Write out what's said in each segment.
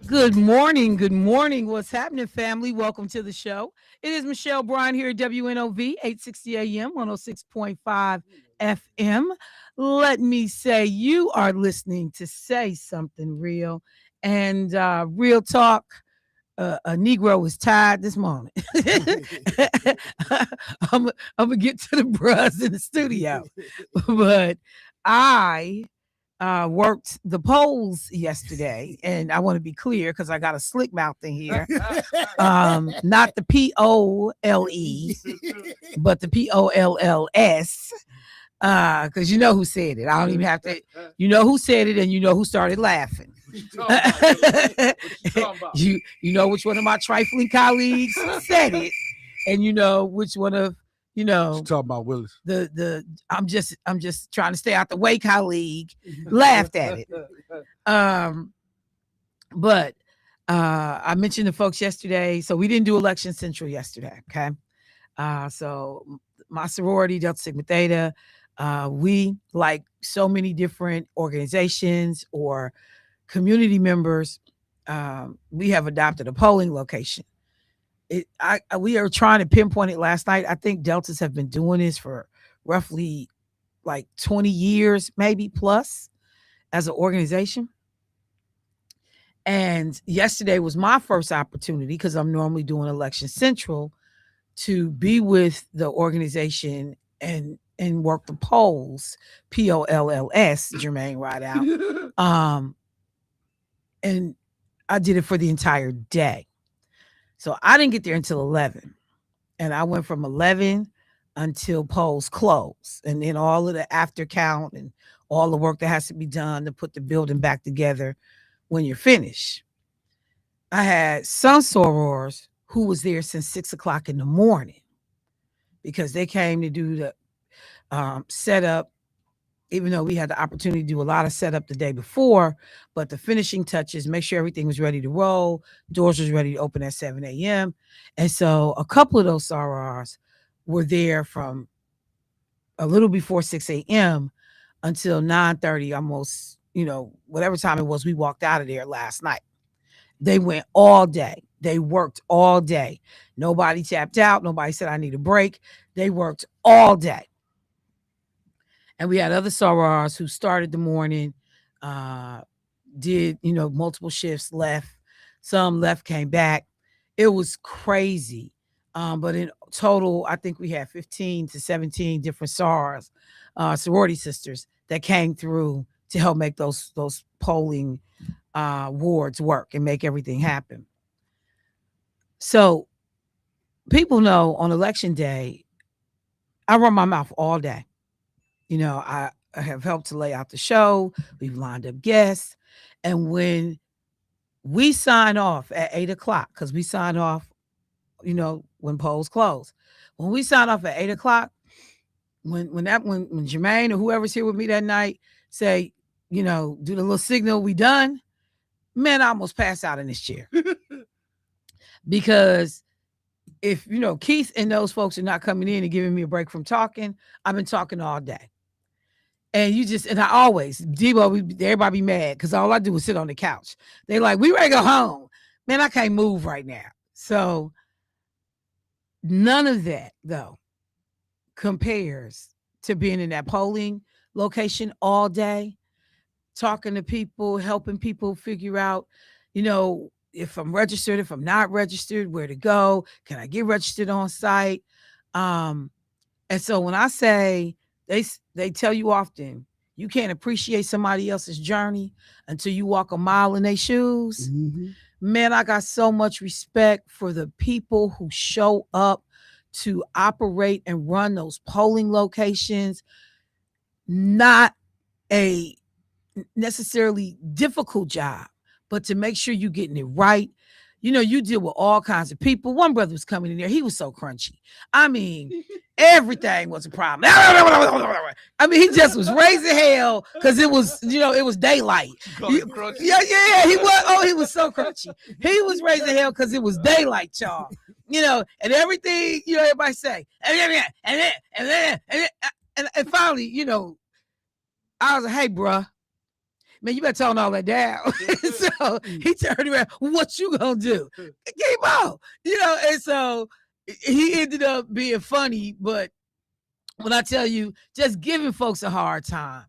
Good morning. Good morning. What's happening, family? Welcome to the show. It is Michelle Bryant here at WNOV 860 AM, 106.5 FM. Let me say, you are listening to Say Something Real. And real talk, a Negro is tired this morning. I'm going to get to the bros in the studio. But I worked the polls yesterday, and I want to be clear because I got a slick mouth in here. Not the POLE, but the POLLS. Because you know who said it. I don't even have to. You know who said it, and you know who started laughing. You know which one of my trifling colleagues said it, and you know which one of talking about Willis. I'm just trying to stay out the way colleague laughed at it. But I mentioned to folks yesterday, so we didn't do Election Central yesterday. Okay. So my sorority, Delta Sigma Theta, we, like so many different organizations or community members, we have adopted a polling location. We are trying to pinpoint it last night. I think Deltas have been doing this for roughly like 20 years, maybe plus, as an organization. And yesterday was my first opportunity, because I'm normally doing Election Central, to be with the organization and work the polls, POLLS, Jermaine Rideout. And I did it for the entire day. So I didn't get there until 11. And I went from 11 until polls close. And then all of the after count and all the work that has to be done to put the building back together when you're finished. I had some sorors who was there since 6 o'clock in the morning, because they came to do the setup, even though we had the opportunity to do a lot of setup the day before, but the finishing touches, make sure everything was ready to roll. Doors was ready to open at 7 a.m. And so a couple of those sorors were there from a little before 6 a.m. until 9:30, almost, whatever time it was, we walked out of there last night. They went all day. They worked all day. Nobody tapped out. Nobody said, I need a break. They worked all day. And we had other sorors who started the morning, did, multiple shifts, left. Some left, came back. It was crazy. But in total, I think we had 15 to 17 different sorors, sorority sisters, that came through to help make those polling wards work and make everything happen. So people know on election day, I run my mouth all day. I have helped to lay out the show. We've lined up guests. And when we sign off at 8 o'clock, because we sign off, when polls close. When we sign off at 8 o'clock, when Jermaine or whoever's here with me that night say, do the little signal, we done, man, I almost pass out in this chair. Because if, Keith and those folks are not coming in and giving me a break from talking, I've been talking all day. And I always, Debo, everybody be mad because all I do is sit on the couch. They like, we ready to go home. Man, I can't move right now. So none of that, though, compares to being in that polling location all day, talking to people, helping people figure out, if I'm registered, if I'm not registered, where to go. Can I get registered on site? And so when I say, they tell you often, you can't appreciate somebody else's journey until you walk a mile in their shoes. Mm-hmm. Man, I got so much respect for the people who show up to operate and run those polling locations. Not a necessarily difficult job, but to make sure you're getting it right. You deal with all kinds of people. One brother was coming in there. He was so crunchy. I mean, everything was a problem. I mean, he just was raising hell because it was, it was daylight. Yeah. He was. Oh, he was so crunchy. He was raising hell because it was daylight, y'all. And everything, everybody say, and finally, I was like, hey, bruh. Man, you better tone all that down. So he turned around. What you gonna do? Keep on. And so he ended up being funny. But when I tell you, just giving folks a hard time.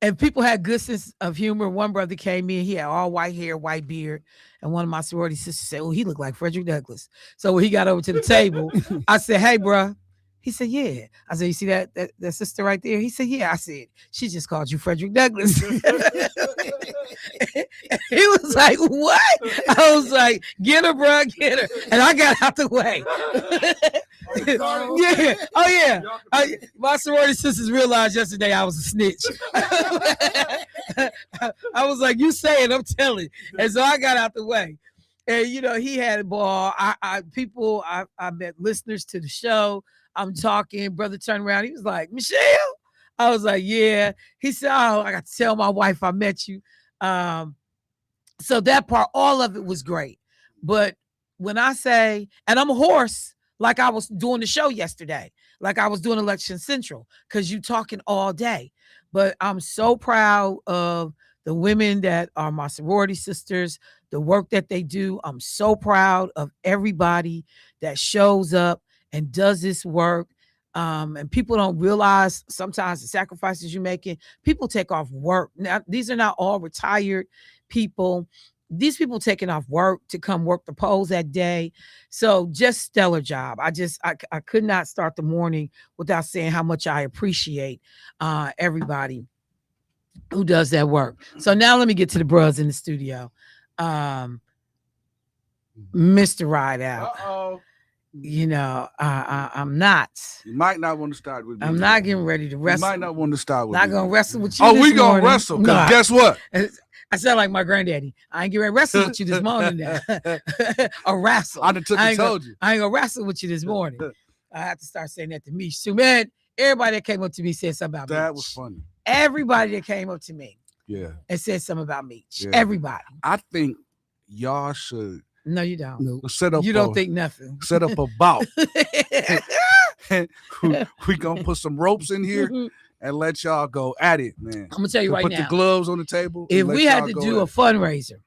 And people had good sense of humor. One brother came in, he had all white hair, white beard. And one of my sorority sisters said, oh, he looked like Frederick Douglass. So when he got over to the table, I said, hey, bro. He said, yeah. I said, you see that sister right there? He said, yeah. I said, she just called you Frederick Douglass. He was like, what? I was like, get her, bro, get her. And I got out the way. Yeah. Oh, yeah. My sorority sisters realized yesterday I was a snitch. I was like, you say it, I'm telling. And so I got out the way. And, he had a ball. I met listeners to the show. I'm talking. Brother turned around. He was like, Michelle? I was like, yeah. He said, oh, I got to tell my wife I met you. So that part, all of it was great. But when I say, and I'm hoarse, like I was doing the show yesterday, like I was doing Election Central, because you talking all day. But I'm so proud of the women that are my sorority sisters, the work that they do. I'm so proud of everybody that shows up and does this work. And people don't realize sometimes the sacrifices you're making. People take off work. Now, these are not all retired people. These people taking off work to come work the polls that day. So just stellar job. I could not start the morning without saying how much I appreciate everybody who does that work. So now let me get to the bros in the studio. Mr. Ride Out. Uh-oh. I'm not. You might not want to start with me. I'm not getting ready to wrestle. You might not want to start with me. Not going to wrestle with you. Oh, we going to wrestle. Because guess what? I sound like my granddaddy. I ain't getting ready to wrestle with you this morning now. A wrestle. I told you. I ain't going to wrestle with you this morning. I have to start saying that to me. So, man, everybody that came up to me said something about me. That was funny. Everybody that came up to me. Yeah. And said something about me. Yeah. Everybody. I think y'all should. No, you don't. No. Set up. You don't think nothing. Set up a bout. We gonna put some ropes in here and let y'all go at it, man. I'm gonna tell you right now. Put the gloves on the table. If we had to do a fundraiser,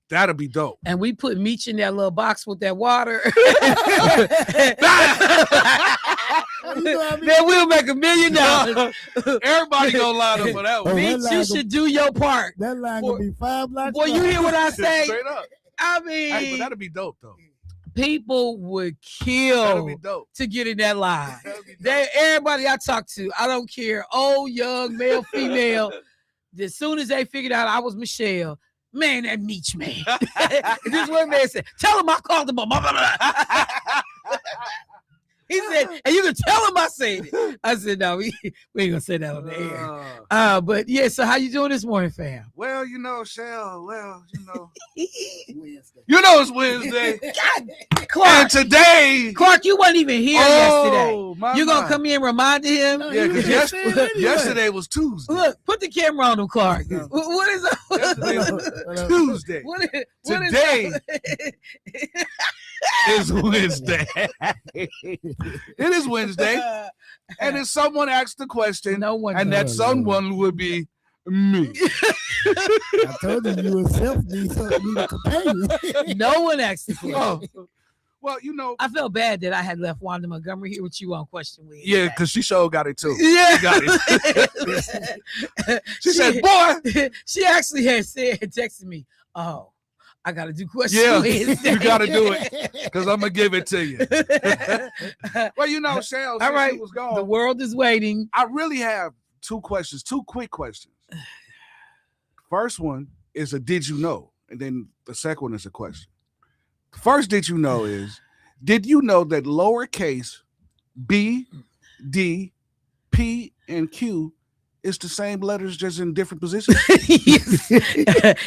that'd be dope. And we put Meech in that little box with that water. Then we'll make $1 million. Everybody gonna line up for that one. Meech, you should do your part. That line gonna be 5 blocks. Boy, you hear what I say? Straight up. I mean, hey, but that'd be dope though. People would kill to get in that line. Everybody I talk to, I don't care, old, young, male, female. As soon as they figured out I was Michelle, man, that Meech man. This one man said, "Tell him I called him a." He said, and you can tell him I said it. I said, no, we ain't gonna say that on the air. But yeah, so how you doing this morning, fam? Well, Shell, it's Wednesday. God, Clark. And today, Clark, you wasn't even here yesterday. You gonna come in and remind him? Yeah, because yesterday was Tuesday. Look, put the camera on him, Clark. What is yesterday was Tuesday. Today is Wednesday. It is Wednesday. And if someone asked the question, and that someone would be me. I told you were self-need a companion. No one asked the question. Well, I felt bad that I had left Wanda Montgomery here with you on Question Week. Yeah, because she sure got it too. Yeah. She got it. she said, boy. She actually had texted me, oh, I got to do Question Wednesday. You got to do it because I'm going to give it to you. Well, Shell, all right, was gone, the world is waiting. I really have 2 questions, 2 quick questions. First one is a did you know? And then the second one is a question. The first did you know is, did you know that lowercase b, d, p, and q is the same letters just in different positions?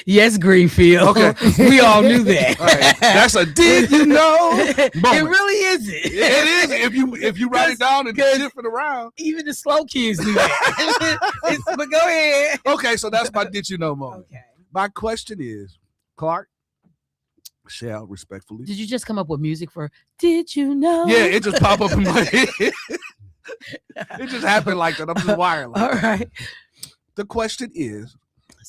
Yes, Greenfield. Okay. We all knew that. All right. That's a did you know moment. It really isn't. It is. If you write it down and shift it around. Even the slow kids do that. But go ahead. Okay, so that's my did you know moment. Okay. My question is, Clark, Shell, respectfully. Did you just come up with music for Did You Know? Yeah, it just popped up in my head. It just happened like that. I'm just wired like All that. right. The question is,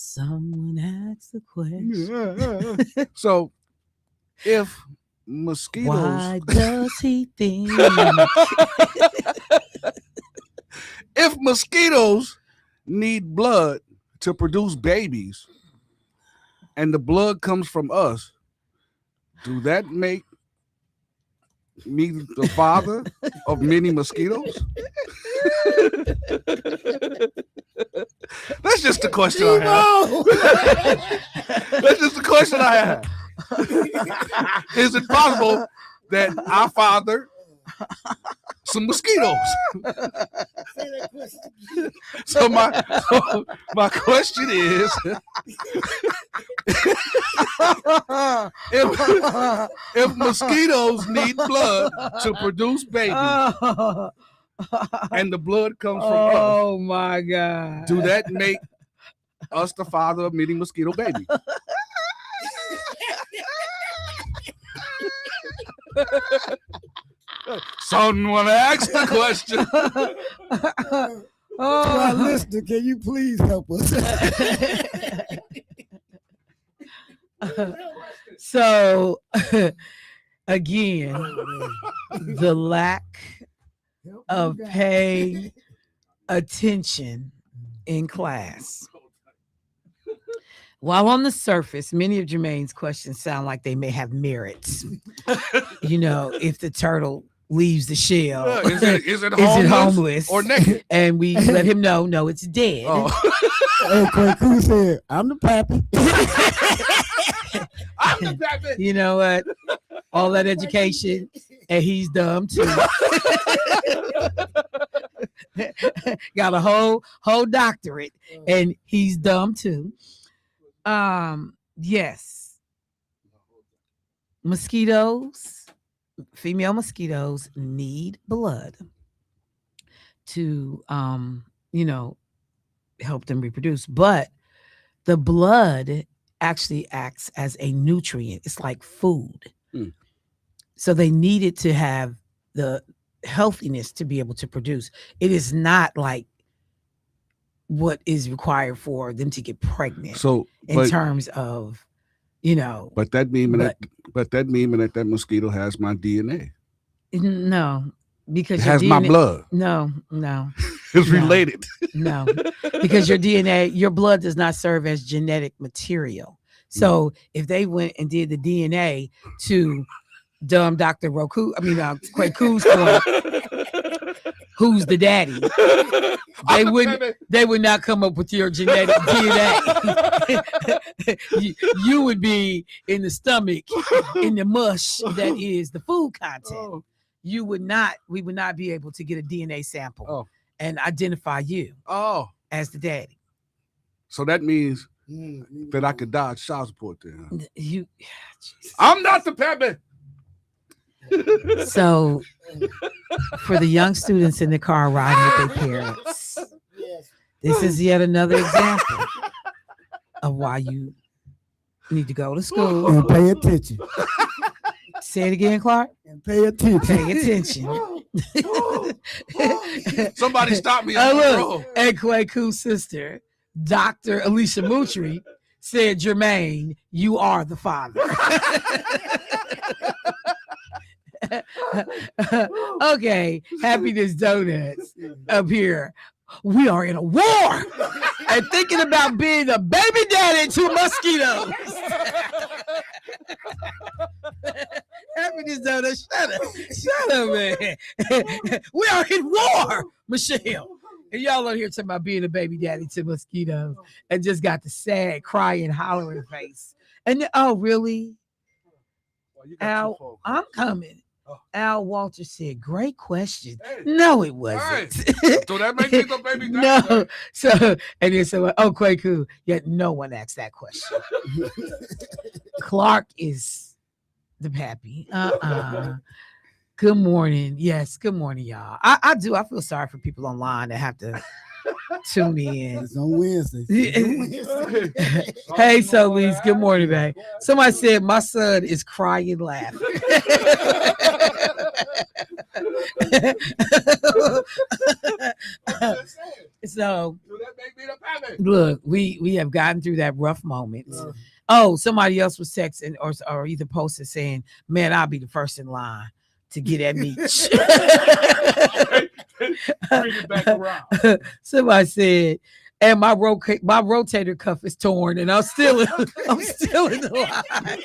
Someone asked the question. So if mosquitoes, Why does he think? if mosquitoes need blood to produce babies, and the blood comes from us, do that make me the father of many mosquitoes? That's just the question I have. That's just the question I have. Is it possible that I father some mosquitoes? So my question is, if mosquitoes need blood to produce babies, and the blood comes from us, Oh my God. do that make us the father of many mosquito babies? Someone asked the question. To our listener, can you please help us? So again, the lack of paying attention in class. While on the surface, many of Jermaine's questions sound like they may have merits. If the turtle leaves the shell, Is it is it homeless homeless or naked? And we let him know, no, it's dead. Oh. Hey, Kwaku said, I'm the pappy. I'm the pappy. You know what? All that education, and he's dumb too. Got a whole doctorate, and he's dumb too. Yes. Female mosquitoes need blood to help them reproduce, but the blood actually acts as a nutrient. It's like food. So they needed to have the healthiness to be able to produce. It is not like what is required for them to get pregnant. So in terms of, but that means that mosquito has my DNA. No, because it has my blood. No. It's related. No, because your blood does not serve as genetic material. So if they went and did the DNA to dumb Dr. Kwaku's point, who's the daddy? They would not come up with your genetic DNA. you would be in the stomach, in the mush that is the food content. We would not be able to get a DNA sample and identify you as the daddy. So that means that I could dodge child support then. I'm not the pappy. So for the young students in the car riding with their parents, this is yet another example of why you need to go to school and pay attention. Say it again, Clark. And pay attention. Pay attention. Somebody stop me on the road. And Kwaku's sister, Dr. Alicia Moutry, said, Jermaine, you are the father. Okay, Happiness Donuts up here. We are in a war and thinking about being a baby daddy to mosquitoes. Happiness Donuts, shut up, man. We are in war, Michelle. And y'all are here talking about being a baby daddy to mosquitoes and just got the sad, crying, hollering face. And really? Al, I'm coming. Al Walter said, great question. Hey. No, it wasn't. Hey. So that makes me the baby daddy. No. So, and then so, Kwaku, yet no one asked that question. Clark is the pappy. Good morning. Yes, good morning, y'all. I feel sorry for people online that have to tune in. It's on Wednesday. Hey, Solis, good morning, babe. Somebody said my son is crying laughing. So Look, we have gotten through that rough moment. Oh, somebody else was texting or either posted saying, "Man, I'll be the first in line to get at me." Bring it back around. Somebody said, "And my rotator cuff is torn, and I'm still in the line."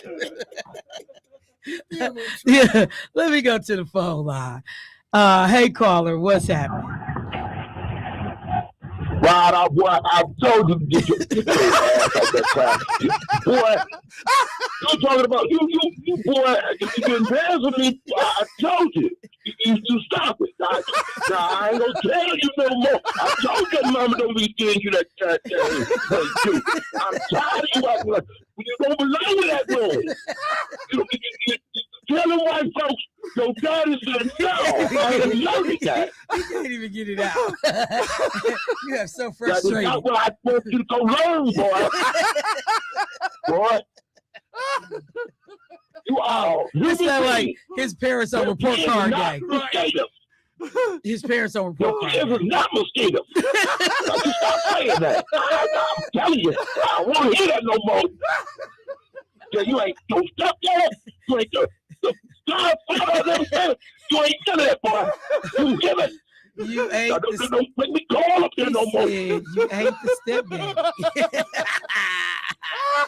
Yeah, let me go to the phone line. Hey caller, what's happening? Rod, I told you to get your ass out that crap. Boy, you talking about you boy, you embarrassing me. I told you. You stop it. I ain't gonna tell you no more. I told your mama don't be getting you that thing. I'm tired of you acting like you don't belong in that room. You tell the white folks your daddy said no. I am learning that. You can't even get it out. You have so That is frustrated. not what I want you to go learn, boy. Boy. You are. It sounds like his parents on report card day. Mosquitoes. His parents on report Your card kids day. is not mosquitoes. Now, you stop saying that. I'm telling you, I don't want to hear that no more. Yeah, you ain't no step there. You ain't the godfather of them. You ain't none of that, boy. You give it. You ain't the Don't make me call up there no more. you ain't the stepdaddy.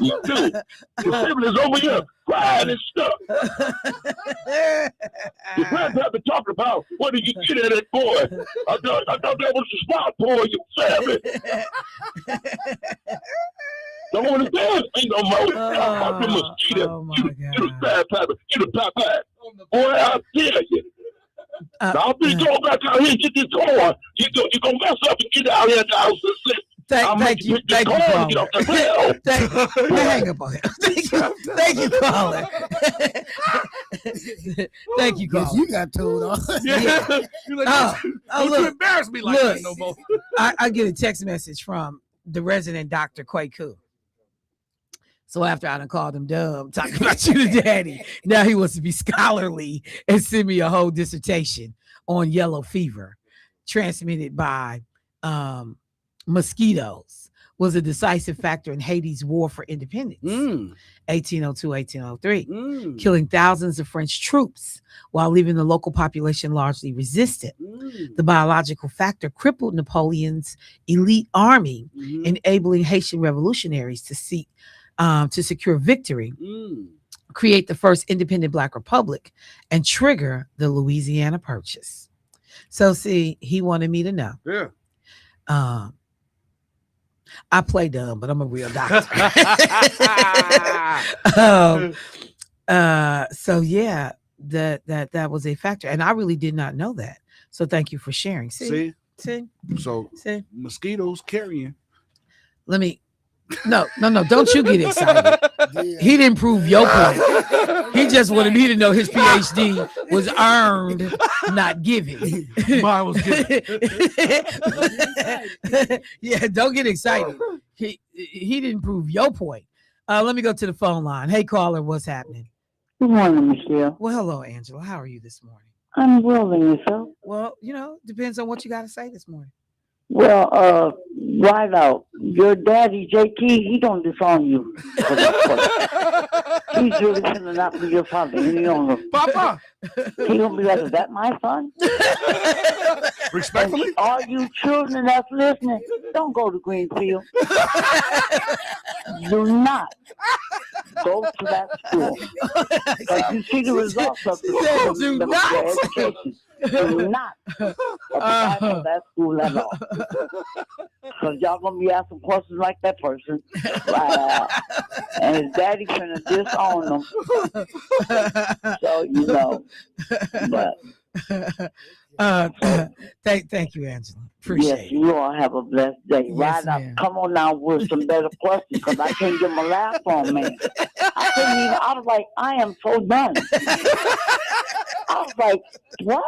You do. Your siblings over here crying and stuff. Your grandpa talking about what did you get at that boy? I thought that was the smart boy in your family. Don't want to dance me no more. I'm the mosquito. Oh my You the bad papa. You the papa. Boy, I tell you. I'll be going back out here and get this corn. You gonna mess up and get out here in the house and sit. Thank you, caller. Hang up on him. Thank you, caller. Thank you, Yes, caller. you got told off. Yeah. You're like, don't you look, embarrass me like that no more. I get a text message from the resident Dr. Kwaku. So after I done called him dumb, talking about you the daddy, now he wants to be scholarly and send me a whole dissertation on yellow fever transmitted by mosquitoes was a decisive factor in Haiti's war for independence, 1802, 1803, killing thousands of French troops while leaving the local population largely resistant. The biological factor crippled Napoleon's elite army, enabling Haitian revolutionaries to secure victory, create the first independent Black republic, and trigger the Louisiana Purchase. So see, he wanted me to know. Yeah. I play dumb, but I'm a real doctor. So yeah, that was a factor, and I really did not know that. So thank you for sharing. See? So mosquitoes carrying. Let me. No, don't you get excited. Yeah. He didn't prove your point. He just wanted me to know his PhD was earned, not given. Mine was given. Yeah, don't get excited. He didn't prove your point. Let me go to the phone line. Hey, caller, what's happening? Good morning, Michelle. Well, hello, Angela. How are you this morning? I'm well, and yourself? Well, depends on what you got to say this morning. Well, right out. Your daddy, JT, he don't disown you. For that. He's really sending out for your father. And he don't. Papa. He gonna be like, is that my son? Respectfully. And all you children that's listening, don't go to Greenfield. Do not go to that school. Because you see the results of Do not. education. Do not apply for that school at all. Because y'all going to be asking questions like that person. And his daddy finna disown them. So, But thank you, Angela. Appreciate yes, it. you all have a blessed day. Yes, Right now, ma'am. come on now with some better questions because I can't get my laugh on, man. I was like, I am so done. I was like, what?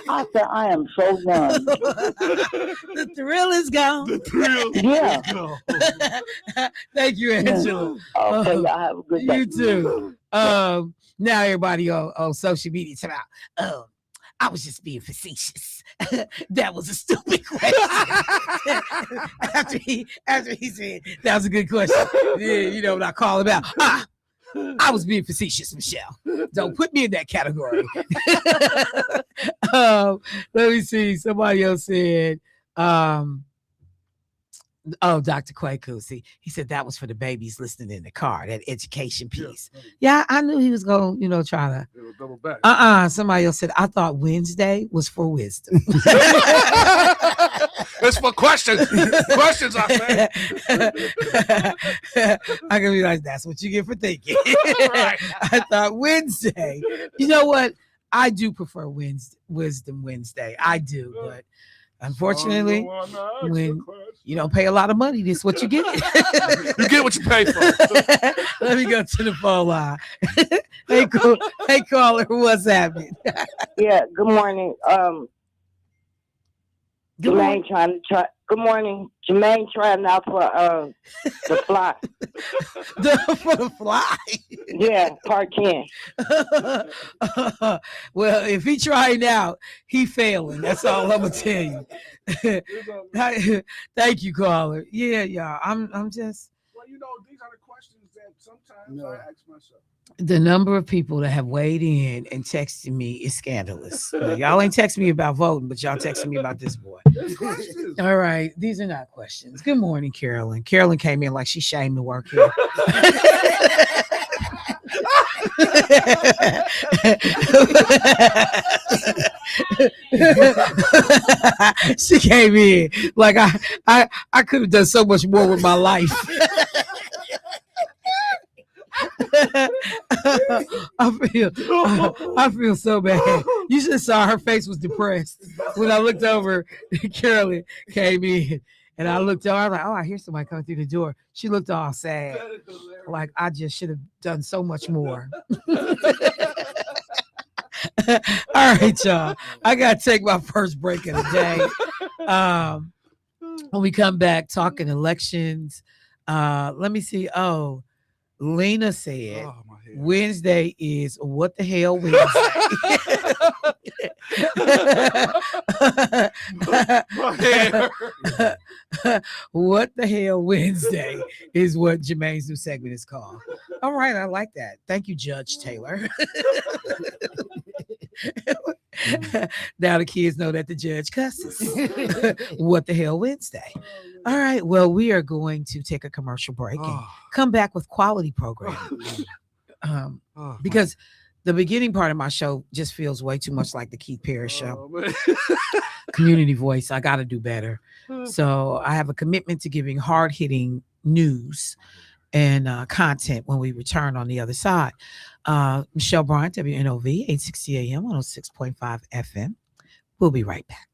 I said, I am so done. The thrill is gone. The thrill. Yeah. Thank you, Angela. Okay, y'all have a good day. You too. Now everybody on social media talking about, I was just being facetious. That was a stupid question. after he said that was a good question. Yeah, when I call him out. I was being facetious, Michelle. Don't put me in that category. Let me see. Somebody else said, oh, Dr. Kwaku. See, he said that was for the babies listening in the car, that education piece. Yeah, I knew he was going to, try to. Double back. Somebody else said, I thought Wednesday was for wisdom. It's for questions. Questions, I said. I can be like, that's what you get for thinking. Right. I thought Wednesday. You know what? I do prefer Wisdom Wednesday. I do, but unfortunately, when you don't pay a lot of money, this is what you get. You get what you pay for. Let me go to the phone line. Hey, caller, what's happening? Yeah, good morning. Good morning. Jermaine good morning. Jermaine trying out for the fly. For the fly. Yeah, part 10. Well, if he trying out, he failing. That's all I'm gonna tell you. Thank you, caller. Yeah, y'all. I'm just. Well, these are the questions that sometimes I ask myself. The number of people that have weighed in and texted me is scandalous. Y'all ain't texting me about voting, but y'all texting me about this boy. All right, these are not questions. Good morning, Carolyn. Carolyn came in like she shamed to work here. She came in like I could have done so much more with my life. I feel so bad. You should have saw her face was depressed when I looked over. Carolyn came in, and I looked over. I was like, "Oh, I hear somebody coming through the door." She looked all sad, like I just should have done so much more. All right, y'all. I gotta take my first break of the day. When we come back, talking elections. Let me see. Oh. Lena said Wednesday is what the hell Wednesday. What the hell Wednesday is what Jermaine's new segment is called. All right, I like that. Thank you, Judge Taylor. Now the kids know that the judge cusses. What the hell Wednesday? All right, well, we are going to take a commercial break and come back with quality programming. Because the beginning part of my show just feels way too much like the Keith Perry show. Community voice. I got to do better. So I have a commitment to giving hard-hitting news and content when we return on the other side. Michelle Bryant, WNOV, 860 AM, 106.5 FM. We'll be right back.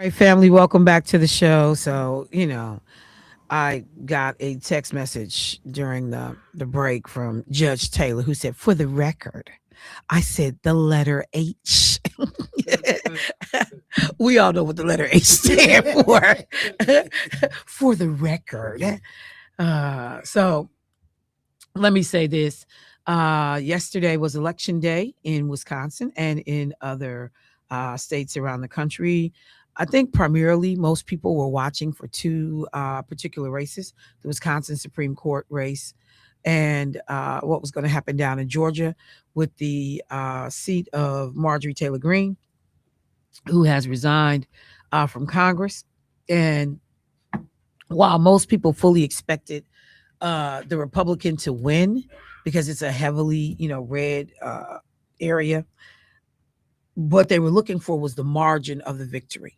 right, family, welcome back to the show. So, I got a text message during the break from Judge Taylor who said, "For the record," I said the letter H. We all know what the letter H stands for. For the record. So let me say this. Yesterday was election day in Wisconsin and in other states around the country. I think primarily most people were watching for two particular races: the Wisconsin Supreme Court race and what was going to happen down in Georgia with the seat of Marjorie Taylor Greene, who has resigned from Congress. And while most people fully expected the Republican to win because it's a heavily, red area, what they were looking for was the margin of the victory.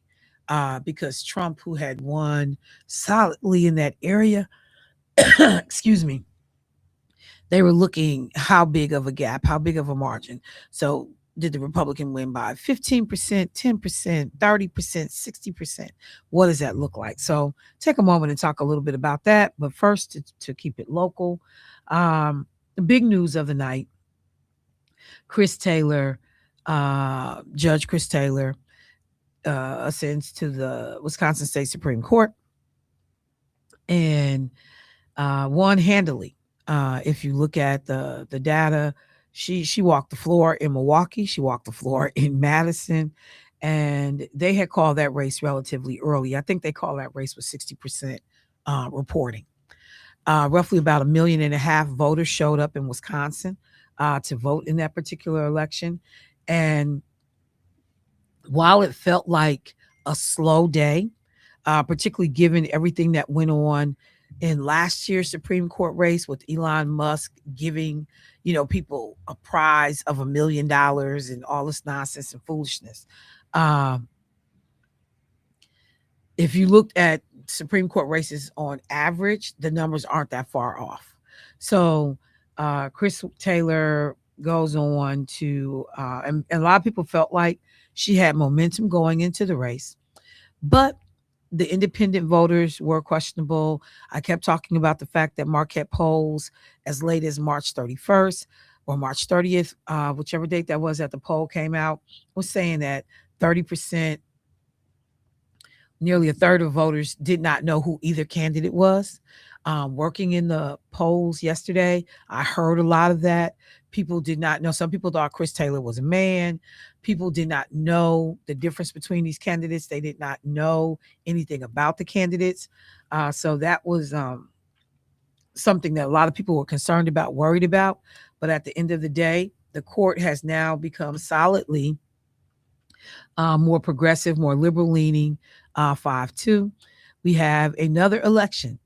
Because Trump, who had won solidly in that area, excuse me, they were looking how big of a gap, how big of a margin. So did the Republican win by 15%, 10%, 30%, 60%? What does that look like? So take a moment and talk a little bit about that. But first, to keep it local, the big news of the night, Chris Taylor, Judge Chris Taylor, ascends to the Wisconsin State Supreme Court and won handily. If you look at the data, she walked the floor in Milwaukee, she walked the floor in Madison, and they had called that race relatively early. I think they called that race with 60% reporting. Roughly about 1.5 million voters showed up in Wisconsin to vote in that particular election, and while it felt like a slow day, particularly given everything that went on in last year's Supreme Court race with Elon Musk giving, people a prize of $1 million and all this nonsense and foolishness. Um, if you looked at Supreme Court races on average, the numbers aren't that far off. So Chris Taylor goes on to, and a lot of people felt like she had momentum going into the race, but the independent voters were questionable. I kept talking about the fact that Marquette polls as late as March 31st or March 30th, whichever date that was that the poll came out, was saying that 30%, nearly a third of voters did not know who either candidate was. Working in the polls yesterday, I heard a lot of that. People did not know. Some people thought Chris Taylor was a man. People did not know the difference between these candidates. They did not know anything about the candidates. So that was something that a lot of people were concerned about, worried about. But at the end of the day, the court has now become solidly more progressive, more liberal leaning, 5-2. We have another election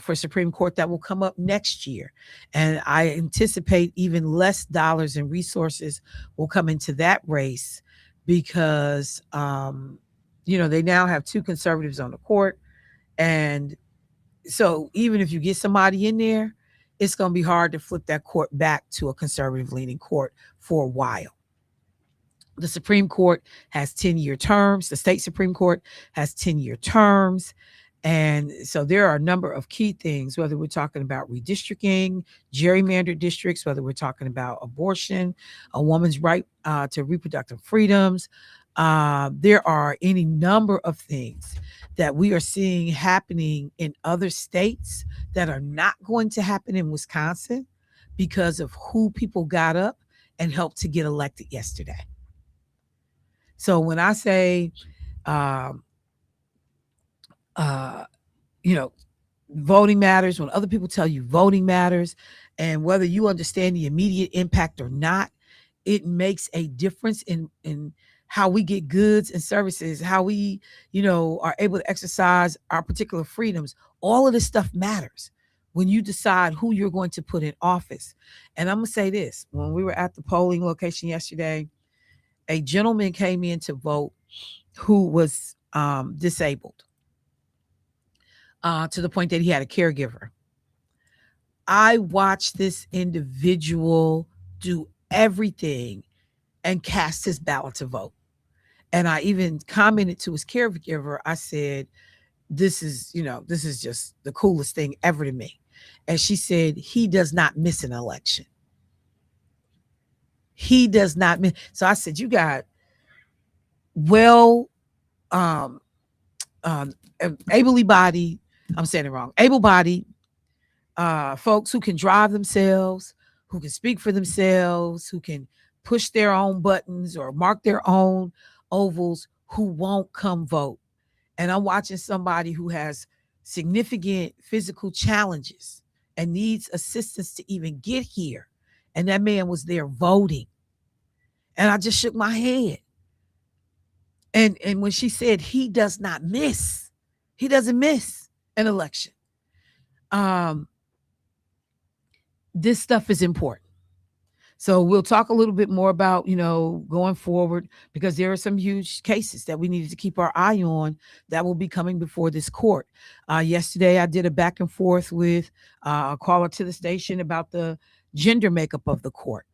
for Supreme Court that will come up next year. And I anticipate even less dollars and resources will come into that race because, they now have two conservatives on the court. And so even if you get somebody in there, it's going to be hard to flip that court back to a conservative leaning court for a while. The Supreme Court has 10-year terms. The state Supreme Court has 10-year terms. And so there are a number of key things, whether we're talking about redistricting, gerrymandered districts, whether we're talking about abortion, a woman's right to reproductive freedoms. There are any number of things that we are seeing happening in other states that are not going to happen in Wisconsin because of who people got up and helped to get elected yesterday. So when I say, um, uh, voting matters, when other people tell you voting matters, and whether you understand the immediate impact or not, it makes a difference in how we get goods and services, how we, are able to exercise our particular freedoms. All of this stuff matters when you decide who you're going to put in office. And I'm going to say this: when we were at the polling location yesterday, a gentleman came in to vote who was disabled to the point that he had a caregiver. I watched this individual do everything and cast his ballot to vote. And I even commented to his caregiver, I said, this is just the coolest thing ever to me. And she said, he does not miss an election. He does not miss. So I said, you got well, um, um, ably bodied, I'm saying it wrong, able bodied folks who can drive themselves, who can speak for themselves, who can push their own buttons or mark their own ovals, who won't come vote. And I'm watching somebody who has significant physical challenges and needs assistance to even get here. And that man was there voting. And I just shook my head. And when she said he does not miss, he doesn't miss an election. This stuff is important. So we'll talk a little bit more about, going forward, because there are some huge cases that we needed to keep our eye on that will be coming before this court. Yesterday, I did a back and forth with a caller to the station about the gender makeup of the court.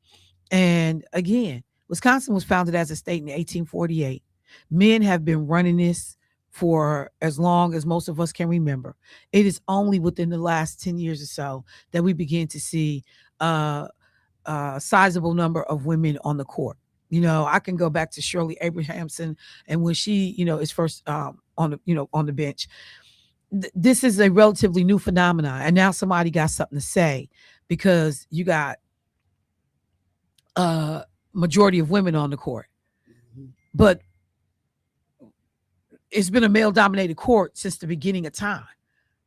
And again, Wisconsin was founded as a state in 1848. Men have been running this for as long as most of us can remember. It is only within the last 10 years or so that we begin to see a sizable number of women on the court. I can go back to Shirley Abrahamson, and when she, is first on the bench. This is a relatively new phenomenon, and now somebody got something to say because you got a majority of women on the court, but it's been a male-dominated court since the beginning of time,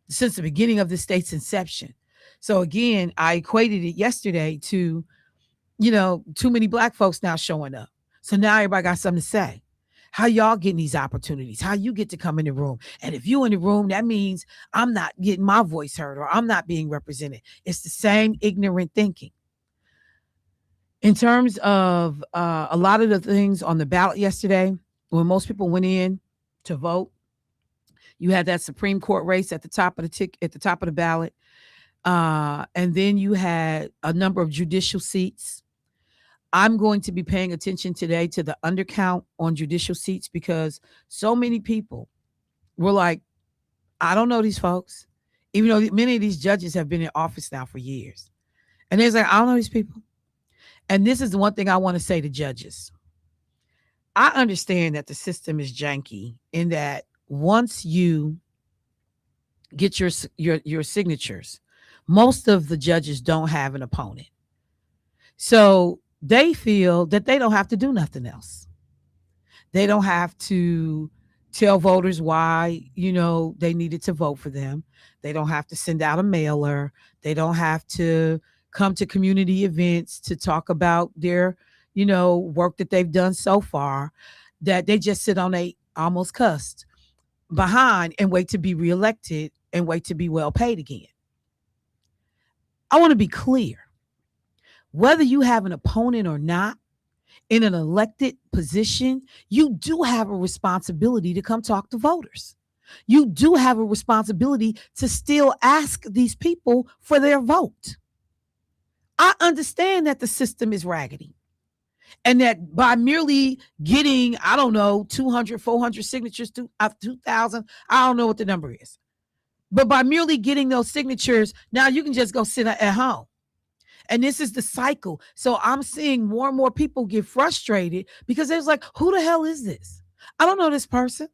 since the beginning of the state's inception. So again, I equated it yesterday to, too many black folks now showing up. So now everybody got something to say. How y'all getting these opportunities? How you get to come in the room? And if you in the room, that means I'm not getting my voice heard or I'm not being represented. It's the same ignorant thinking. In terms of a lot of the things on the ballot yesterday, when most people went in to vote, you had that Supreme Court race at the top of the ballot. And then you had a number of judicial seats. I'm going to be paying attention today to the undercount on judicial seats because so many people were like, I don't know these folks, even though many of these judges have been in office now for years. And they're like, I don't know these people. And this is the one thing I want to say to judges. I understand that the system is janky in that once you get your signatures, most of the judges don't have an opponent. So they feel that they don't have to do nothing else. They don't have to tell voters why, they needed to vote for them. They don't have to send out a mailer. They don't have to come to community events to talk about their, work that they've done so far, that they just sit on a almost cussed behind and wait to be reelected and wait to be well paid again. I want to be clear. Whether you have an opponent or not, in an elected position, you do have a responsibility to come talk to voters. You do have a responsibility to still ask these people for their vote. I understand that the system is raggedy and that by merely getting, 200, 400 signatures, 2,000, I don't know what the number is. But by merely getting those signatures, now you can just go sit at home. And this is the cycle. So I'm seeing more and more people get frustrated because they're like, who the hell is this? I don't know this person.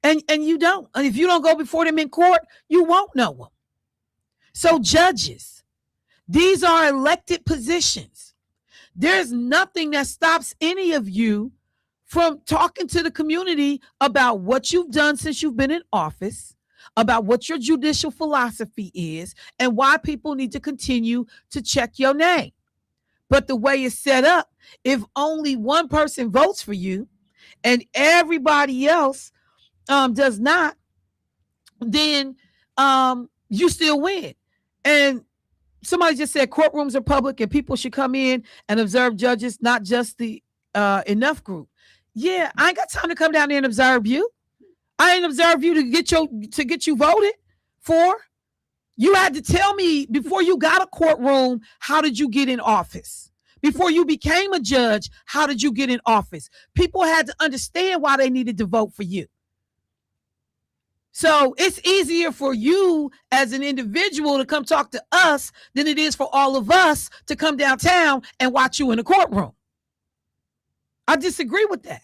And you don't. And if you don't go before them in court, you won't know them. So judges, these are elected positions. There's nothing that stops any of you from talking to the community about what you've done since you've been in office, about what your judicial philosophy is, and why people need to continue to check your name. But the way it's set up, if only one person votes for you and everybody else does not, then you still win. And somebody just said courtrooms are public and people should come in and observe judges, not just the enough group. Yeah, I ain't got time to come down there and observe you. I ain't observe you to get you voted for. You had to tell me before you got a courtroom, how did you get in office? Before you became a judge, how did you get in office? People had to understand why they needed to vote for you. So it's easier for you as an individual to come talk to us than it is for all of us to come downtown and watch you in a courtroom. I disagree with that.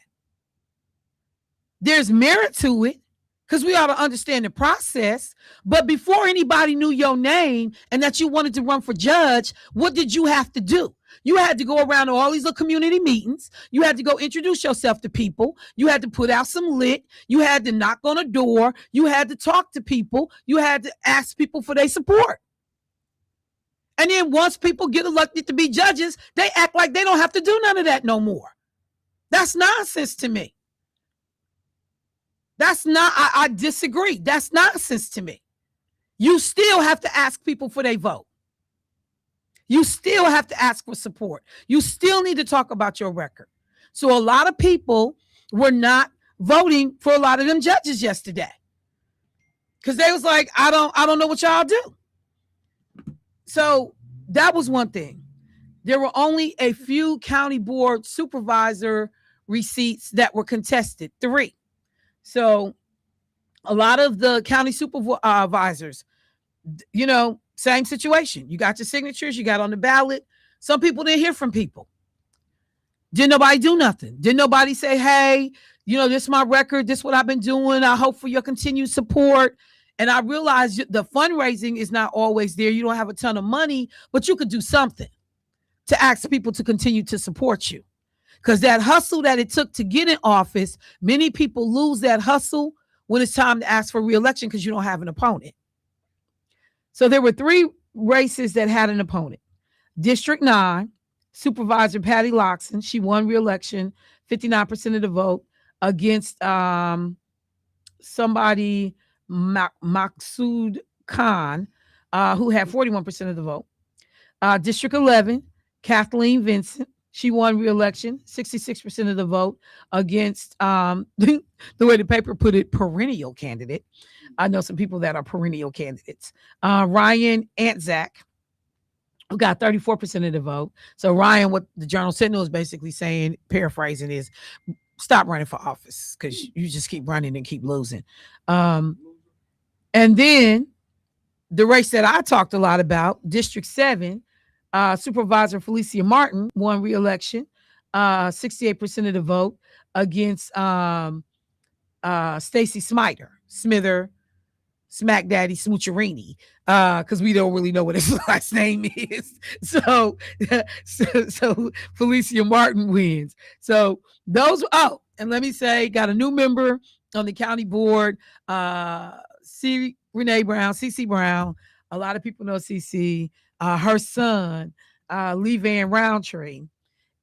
There's merit to it because we ought to understand the process. But before anybody knew your name and that you wanted to run for judge, what did you have to do? You had to go around to all these little community meetings. You had to go introduce yourself to people. You had to put out some lit. You had to knock on a door. You had to talk to people. You had to ask people for their support. And then once people get elected to be judges, they act like they don't have to do none of that no more. That's nonsense to me. That's not, I disagree. That's nonsense to me. You still have to ask people for their vote. You still have to ask for support. You still need to talk about your record. So a lot of people were not voting for a lot of them judges yesterday because they was like, I don't know what y'all do. So that was one thing. There were only a few county board supervisor receipts that were contested, 3. So a lot of the county supervisors, same situation. You got your signatures, you got on the ballot. Some people didn't hear from people. Didn't nobody do nothing. Didn't nobody say, hey, this is my record. This is what I've been doing. I hope for your continued support. And I realize the fundraising is not always there. You don't have a ton of money, but you could do something to ask people to continue to support you. Because that hustle that it took to get in office, many people lose that hustle when it's time to ask for re-election because you don't have an opponent. So there were 3 races that had an opponent. District 9, Supervisor Patty Loxon, she won re-election, 59% of the vote, against somebody, Maksud Khan, who had 41% of the vote. District 11, Kathleen Vincent, she won re-election, 66% of the vote, against, the way the paper put it, perennial candidate. I know some people that are perennial candidates. Ryan Antzak, who got 34% of the vote. So Ryan, what the Journal Sentinel is basically saying, paraphrasing, is stop running for office because you just keep running and keep losing. And then the race that I talked a lot about, District 7, Supervisor Felicia Martin won re-election, 68% of the vote, against Stacey Smither, Smack Daddy Smoocherini, because we don't really know what his last name is. So Felicia Martin wins. So those, and let me say, got a new member on the county board, CC Brown. A lot of people know CC. Her son, Lee Van Roundtree,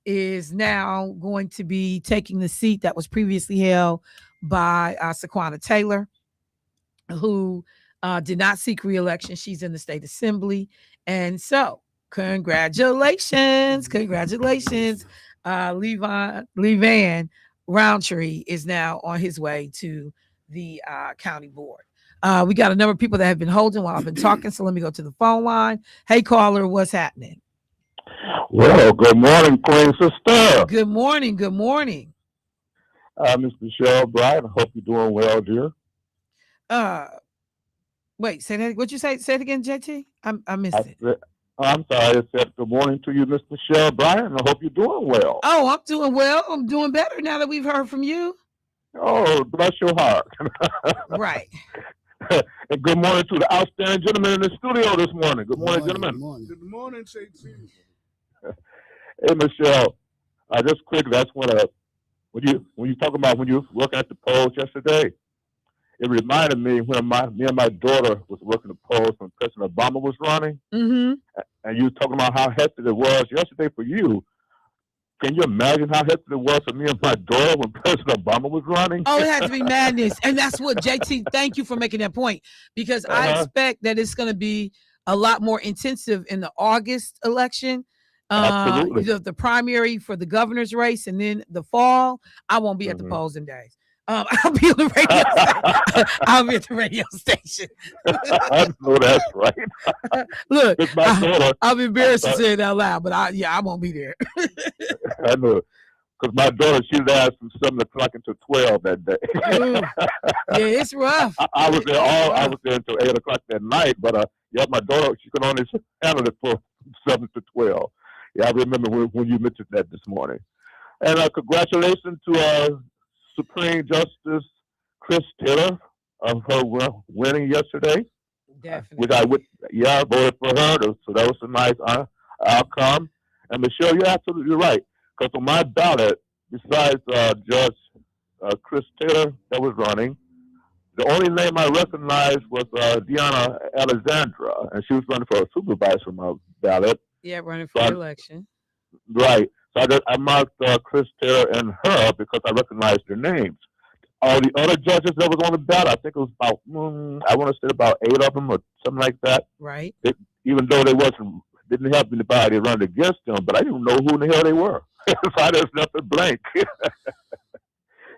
is now going to be taking the seat that was previously held by Saquana Taylor, who did not seek re-election. She's in the state assembly. And so congratulations. Lee Van Roundtree is now on his way to the county board. We got a number of people that have been holding while I've been talking. So let me go to the phone line. Hey, caller, what's happening? Well, good morning, Queen Sister. Good morning. Miss Michelle Bryant, I hope you're doing well, dear. Wait, say that. What'd you say? Say it again, JT. I missed it. I'm sorry. I said good morning to you, Miss Michelle Bryant. I hope you're doing well. Oh, I'm doing well. I'm doing better now that we've heard from you. Oh, bless your heart. Right. And good morning to the outstanding gentleman in the studio this morning. Good morning, gentlemen. Good morning, JT. Hey, Michelle. Just quickly, that's when you talk about when you were working at the polls yesterday, it reminded me when me and my daughter was working the polls when President Obama was running, and you were talking about how hectic it was yesterday for you. Can you imagine how hectic it was for me and my daughter when President Obama was running? Oh, it had to be madness. And that's what, JT, thank you for making that point, because I expect that it's going to be a lot more intensive in the August election. Absolutely. The primary for the governor's race, and then the fall, I won't be at the polls in days. I'll be on the radio. I'll be at the radio station. I know that's right. Look, It's my daughter. I'm embarrassed to sorry. say it out loud, but I won't be there. I know. Because my daughter, she lasted from 7 o'clock until 12 that day. Ooh, yeah, it's rough. I was there It's I rough. was there until 8 o'clock that night, but yeah, my daughter, she could only handle it for 7 to 12. Yeah, I remember when you mentioned that this morning. And congratulations to Supreme Justice Chris Taylor of her winning yesterday, which Definitely. I voted for her, so that was a nice outcome. And Michelle, you're absolutely right, because on my ballot, besides Judge Chris Taylor that was running, the only name I recognized was Deanna Alexandra, and she was running for a supervisor on my ballot. Yeah, running So for election. right. So I marked Chris Taylor and her because I recognized their names. All the other judges that was on the ballot, I think it was about, I want to say about 8 of them or something like that. Right. Even though they didn't have anybody running against them, but I didn't know who in the hell they were. So I just left it blank. But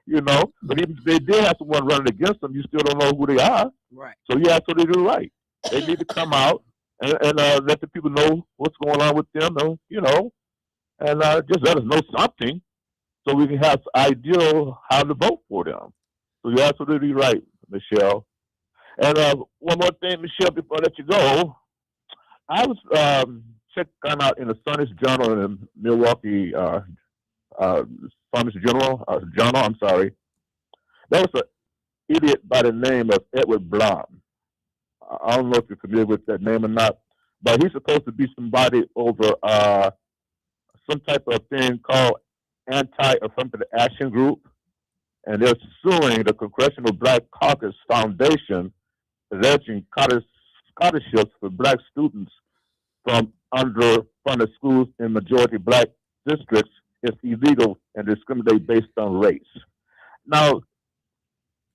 even if they did have someone running against them, you still don't know who they are. Right. So you absolutely right. They need to come out and let the people know what's going on with them, and just let us know something so we can have an idea how to vote for them. So you're absolutely right, Michelle. And one more thing, Michelle, before I let you go, I was checking out in the Sunday Journal in Milwaukee, Sunday Journal. I'm sorry. There was an idiot by the name of Edward Blum. I don't know if you're familiar with that name or not, but he's supposed to be somebody over some type of thing called Anti-Affirmative Action Group, and they're suing the Congressional Black Caucus Foundation, alleging scholarships for black students from underfunded schools in majority black districts is illegal and discriminate based on race. Now,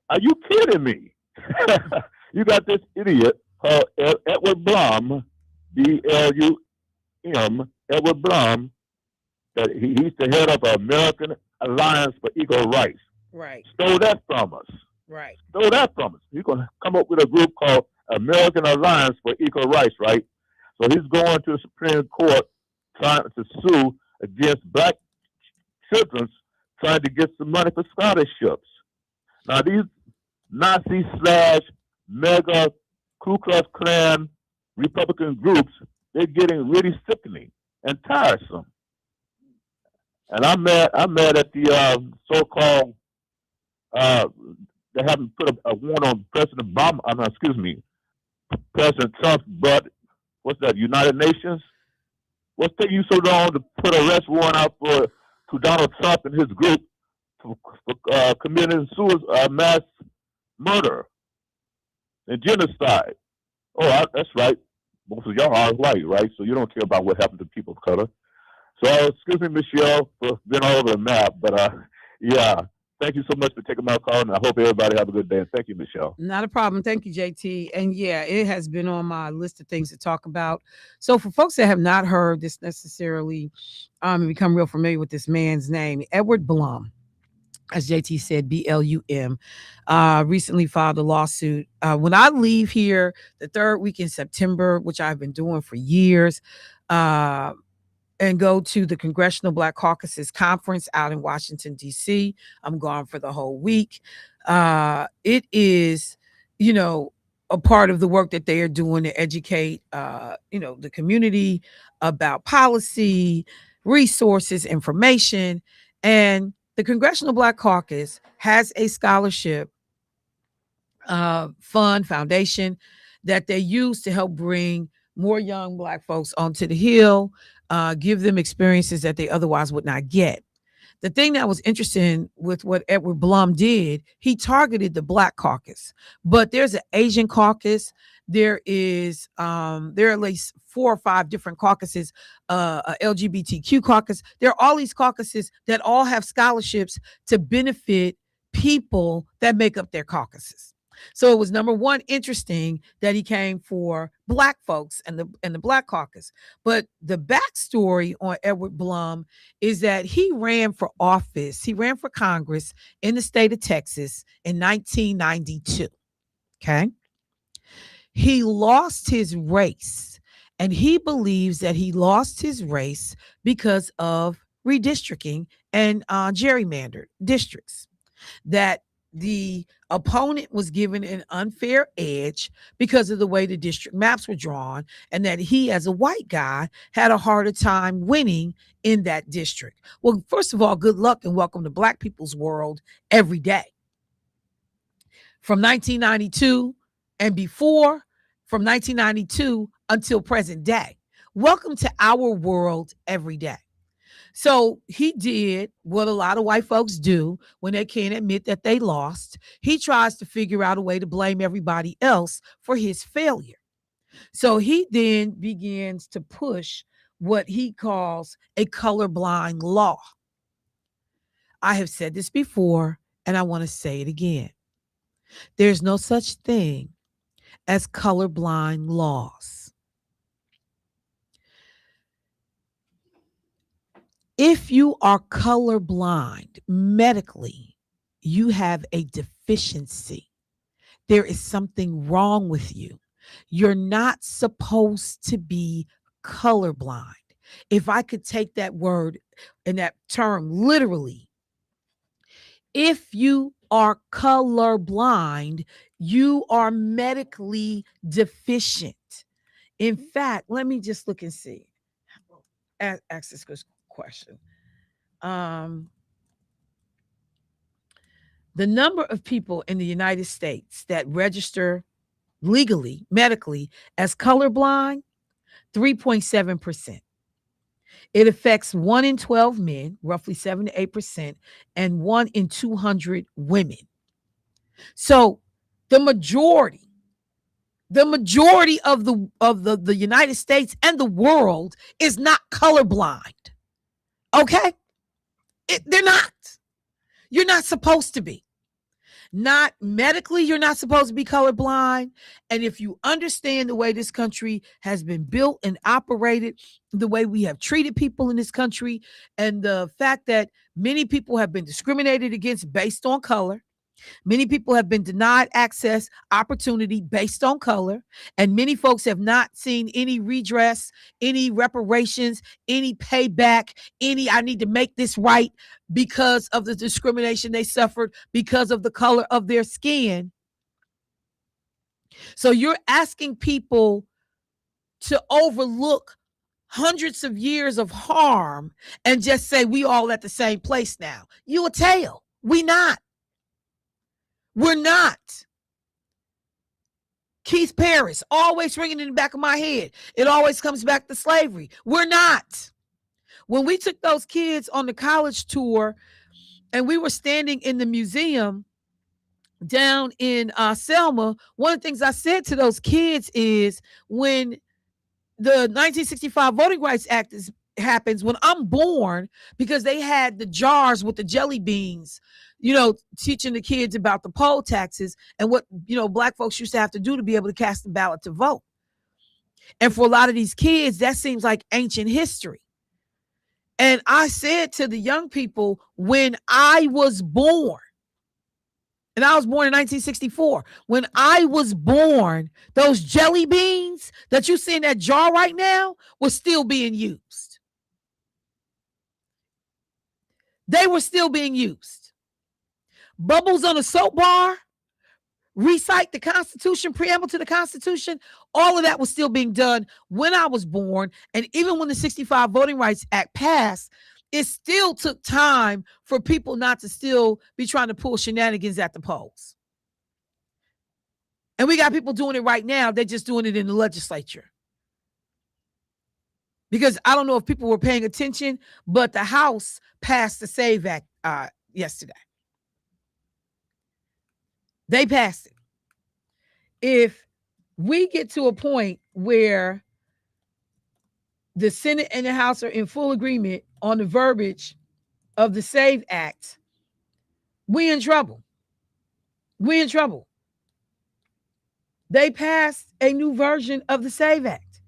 are you kidding me? You got this idiot called Edward Blum, BLUM, Edward Blum, that he's the head of the American Alliance for Equal Rights. Right. Stole that from us. Right. Stole that from us. He's going to come up with a group called American Alliance for Equal Rights, right? So he's going to the Supreme Court trying to sue against black children trying to get some money for scholarships. Now, these Nazi slash mega Ku Klux Klan Republican groups, they're getting really sickening and tiresome. And I'm mad at the so-called they haven't put a warrant on President Obama. President Trump. But what's that? United Nations. What's taking you so long to put an arrest warrant out to Donald Trump and his group for committing mass murder and genocide? Oh, that's right. Most of y'all are white, right? So you don't care about what happened to people of color. So excuse me, Michelle, for being all over the map, but yeah. Thank you so much for taking my call, and I hope everybody have a good day. And thank you, Michelle. Not a problem. Thank you, JT. And yeah, it has been on my list of things to talk about. So for folks that have not heard this necessarily, and become real familiar with this man's name, Edward Blum, as JT said, BLUM, recently filed a lawsuit. When I leave here the third week in September, which I've been doing for years, and go to the Congressional Black Caucus's conference out in Washington, D.C. I'm gone for the whole week. It is, a part of the work that they are doing to educate, the community about policy, resources, information. And the Congressional Black Caucus has a scholarship foundation that they use to help bring more young Black folks onto the Hill, give them experiences that they otherwise would not get. The thing that was interesting with what Edward Blum did, he targeted the Black caucus, but there's an Asian caucus. There are at least 4 or 5 different caucuses, a LGBTQ caucus. There are all these caucuses that all have scholarships to benefit people that make up their caucuses. So it was number one interesting that he came for black folks and the black caucus. But the backstory on Edward Blum is that he ran for office. He ran for Congress in the state of Texas in 1992. Okay. He lost his race, and he believes that he lost his race because of redistricting and gerrymandered districts. That the opponent was given an unfair edge because of the way the district maps were drawn, and that he, as a white guy, had a harder time winning in that district. Well, first of all, good luck and welcome to Black people's world every day. From 1992 and before, from 1992 until present day. Welcome to our world every day. So he did what a lot of white folks do when they can't admit that they lost. He tries to figure out a way to blame everybody else for his failure. So he then begins to push what he calls a colorblind law. I have said this before, and I want to say it again. There's no such thing as colorblind laws. If you are colorblind medically, you have a deficiency. There is something wrong with you. You're not supposed to be colorblind. If I could take that word and that term literally, if you are colorblind, you are medically deficient. In fact, let me just look and see. Ask this question. The number of people in the United States that register legally, medically, as colorblind, 3.7%. It affects 1 in 12 men, roughly 7 to 8%, and 1 in 200 women. So the majority of the United States and the world is not colorblind. Okay? They're not. You're not supposed to be. Not medically, you're not supposed to be colorblind. And if you understand the way this country has been built and operated, the way we have treated people in this country, and the fact that many people have been discriminated against based on color, many people have been denied access, opportunity based on color, and many folks have not seen any redress, any reparations, any payback, any I need to make this right because of the discrimination they suffered because of the color of their skin. So you're asking people to overlook hundreds of years of harm and just say we all at the same place now. You a tale. We not. We're not. Keith Paris, always ringing in the back of my head. It always comes back to slavery. We're not. When we took those kids on the college tour and we were standing in the museum down in Selma, one of the things I said to those kids is when the 1965 Voting Rights Act happens, when I'm born, because they had the jars with the jelly beans, teaching the kids about the poll taxes and what, Black folks used to have to do to be able to cast the ballot to vote. And for a lot of these kids, that seems like ancient history. And I said to the young people, when I was born, and I was born in 1964, when I was born, those jelly beans that you see in that jar right now were still being used. They were still being used. Bubbles on a soap bar, recite the Constitution, preamble to the Constitution, all of that was still being done when I was born. And even when the 65 Voting Rights Act passed, it still took time for people not to still be trying to pull shenanigans at the polls. And we got people doing it right now. They're just doing it in the legislature. Because I don't know if people were paying attention, but the House passed the SAVE Act yesterday. They passed it. If we get to a point where the Senate and the House are in full agreement on the verbiage of the SAVE Act, we in trouble. We in trouble. They passed a new version of the Save Act.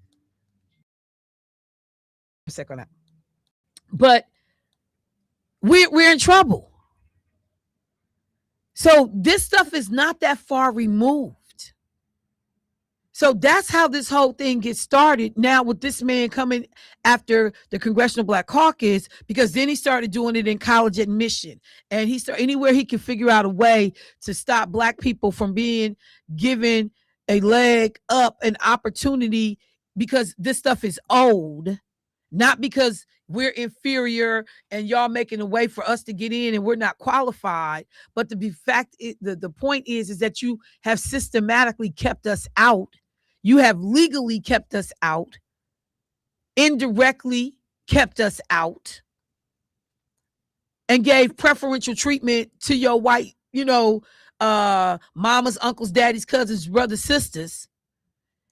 A second on that. But we're in trouble. So this stuff is not that far removed. So that's how this whole thing gets started now with this man coming after the Congressional Black Caucus, because then he started doing it in college admission, and he started anywhere he could figure out a way to stop Black people from being given a leg up, an opportunity, because this stuff is old, not because we're inferior and y'all making a way for us to get in and we're not qualified. But the point is that you have systematically kept us out. You have legally kept us out, indirectly kept us out, and gave preferential treatment to your white, mamas, uncles, daddies, cousins, brothers, sisters.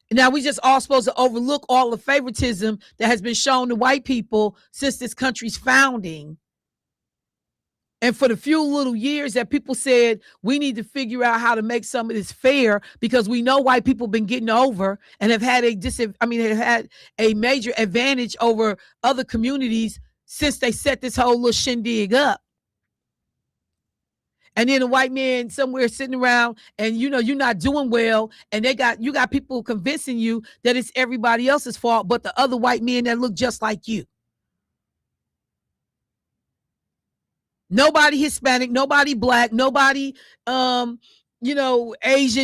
Now we just all supposed to overlook all the favoritism that has been shown to white people since this country's founding. And for the few little years that people said we need to figure out how to make some of this fair, because we know white people been getting over and have had have had a major advantage over other communities since they set this whole little shindig up. And then a white man somewhere sitting around and you're not doing well, and you got people convincing you that it's everybody else's fault but the other white men that look just like you. Nobody Hispanic, nobody Black, nobody Asian,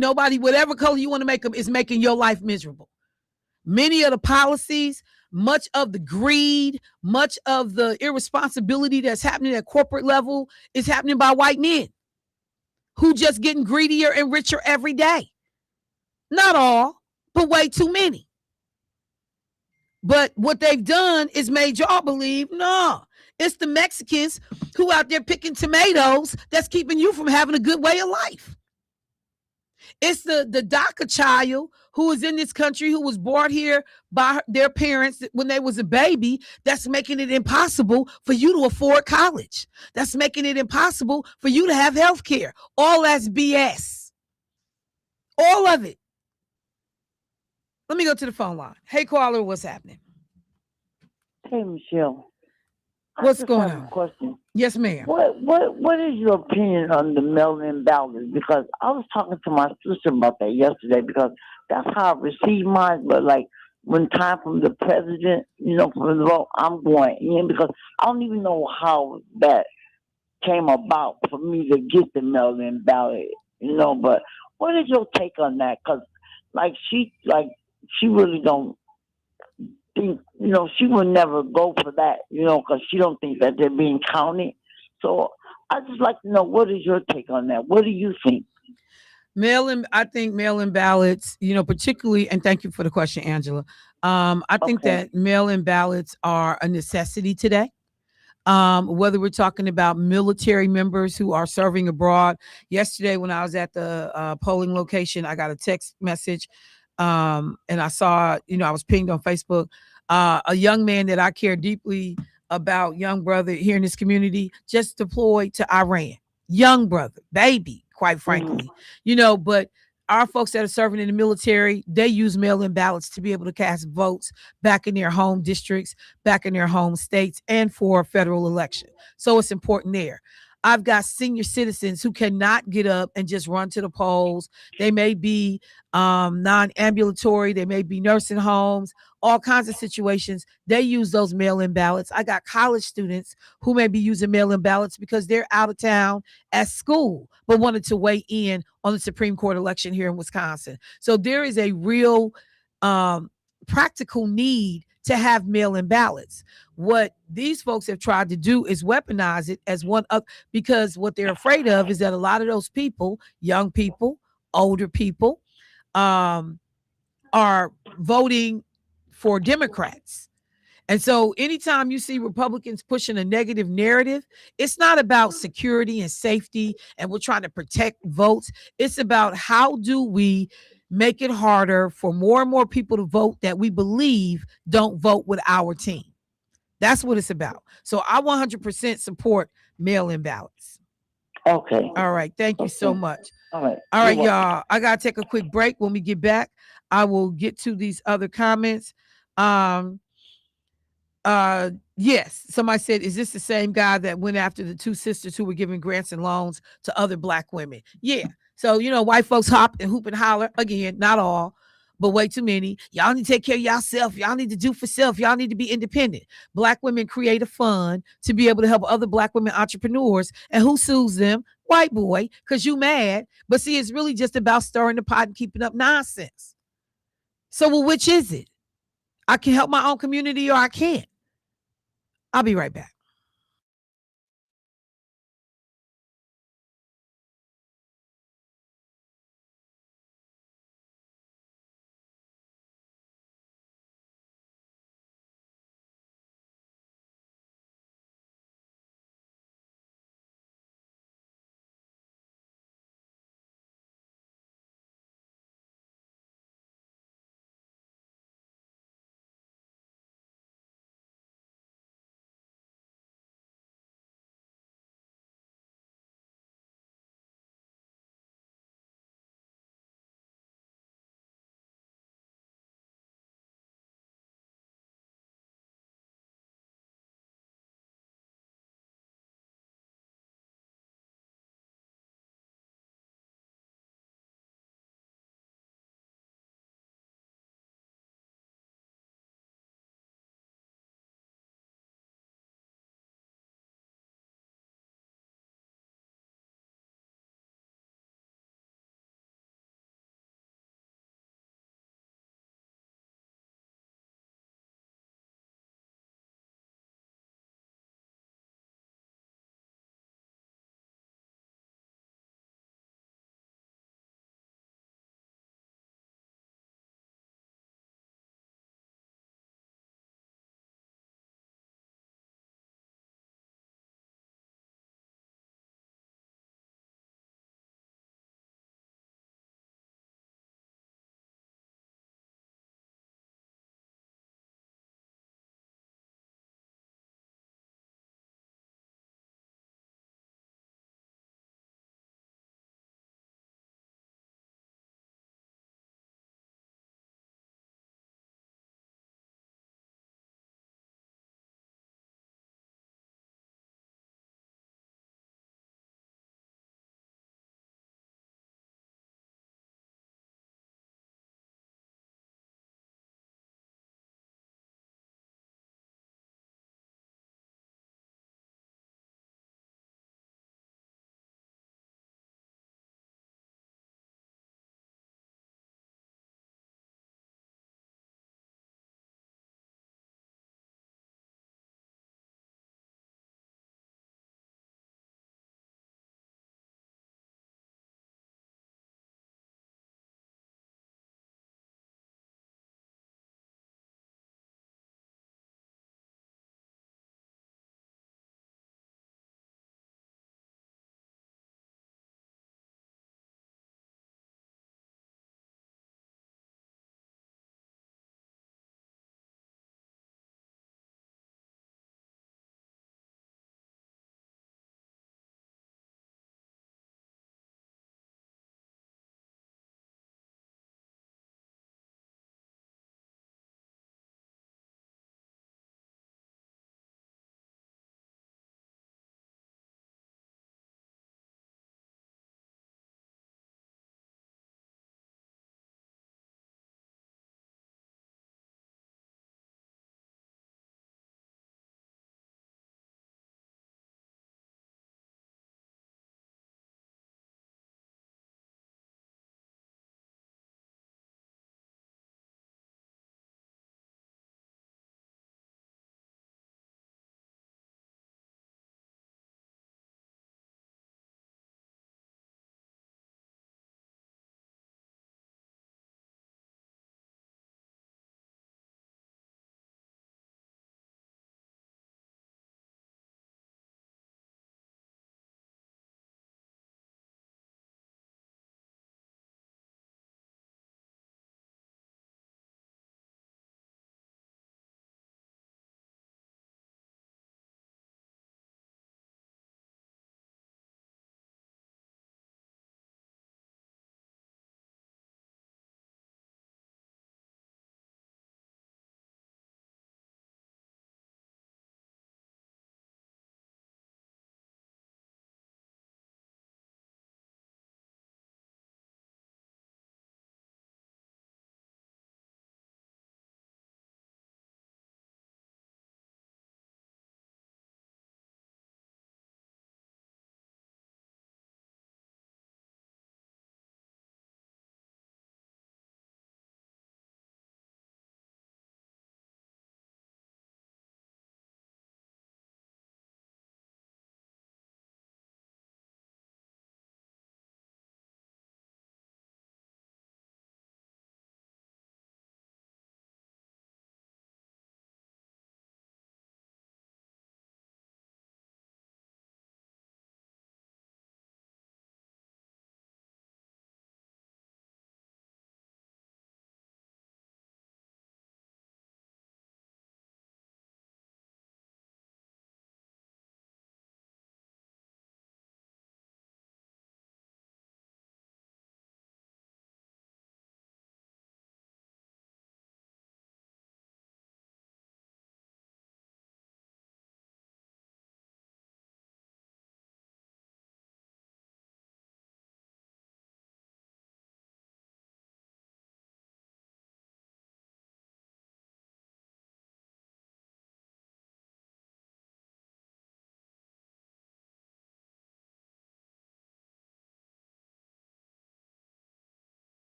nobody, whatever color you want to make them, is making your life miserable. Many of the policies, much of the greed, much of the irresponsibility that's happening at corporate level is happening by white men who just getting greedier and richer every day. Not all, but way too many. But what they've done is made y'all believe, no, it's the Mexicans who out there picking tomatoes that's keeping you from having a good way of life. It's the DACA child who is in this country, who was brought here by their parents when they was a baby, that's making it impossible for you to afford college. That's making it impossible for you to have health care. All that's BS. All of it. Let me go to the phone line. Hey, caller, what's happening? Hey, Michelle. What's going on? Question. Yes, ma'am. What is your opinion on the mail-in ballots? Because I was talking to my sister about that yesterday, because that's how I received mine. But like when time from the president, for the vote, I'm going in, because I don't even know how that came about for me to get the mail-in ballot. But what is your take on that? Because she really don't think, she would never go for that, because she don't think that they're being counted. So I just like to know, what is your take on that? What do you think? I think mail-in ballots, particularly, and thank you for the question, Angela. I think that mail-in ballots are a necessity today. Whether we're talking about military members who are serving abroad. Yesterday, when I was at the polling location, I got a text message, and I saw, I was pinged on Facebook, a young man that I care deeply about, young brother here in this community, just deployed to Iran. Young brother, baby, quite frankly, but our folks that are serving in the military, they use mail-in ballots to be able to cast votes back in their home districts, back in their home states, and for a federal election. So it's important there. I've got senior citizens who cannot get up and just run to the polls. They may be non-ambulatory. They may be nursing homes, all kinds of situations. They use those mail-in ballots. I got college students who may be using mail-in ballots because they're out of town at school, but wanted to weigh in on the Supreme Court election here in Wisconsin. So there is a real practical need to have mail-in ballots. What these folks have tried to do is weaponize it as one of, because what they're afraid of is that a lot of those people, young people, older people, are voting for Democrats. And so anytime you see Republicans pushing a negative narrative, it's not about security and safety and we're trying to protect votes. It's about how do we make it harder for more and more people to vote that we believe don't vote with our team. That's what it's about. So I 100% support mail-in ballots. Okay. All right. Thank you so much. All right. All You're right, welcome. y'all. I gotta take a quick break. When we get back, I will get to these other comments. Um, yes, somebody said, is this the same guy that went after the two sisters who were giving grants and loans to other black women? Yeah. So, white folks hop and hoop and holler. Again, not all, but way too many. Y'all need to take care of yourself. Y'all need to do for self. Y'all need to be independent. Black women create a fund to be able to help other black women entrepreneurs. And who sues them? White boy, because you mad. But see, it's really just about stirring the pot and keeping up nonsense. So, well, which is it? I can help my own community or I can't. I'll be right back.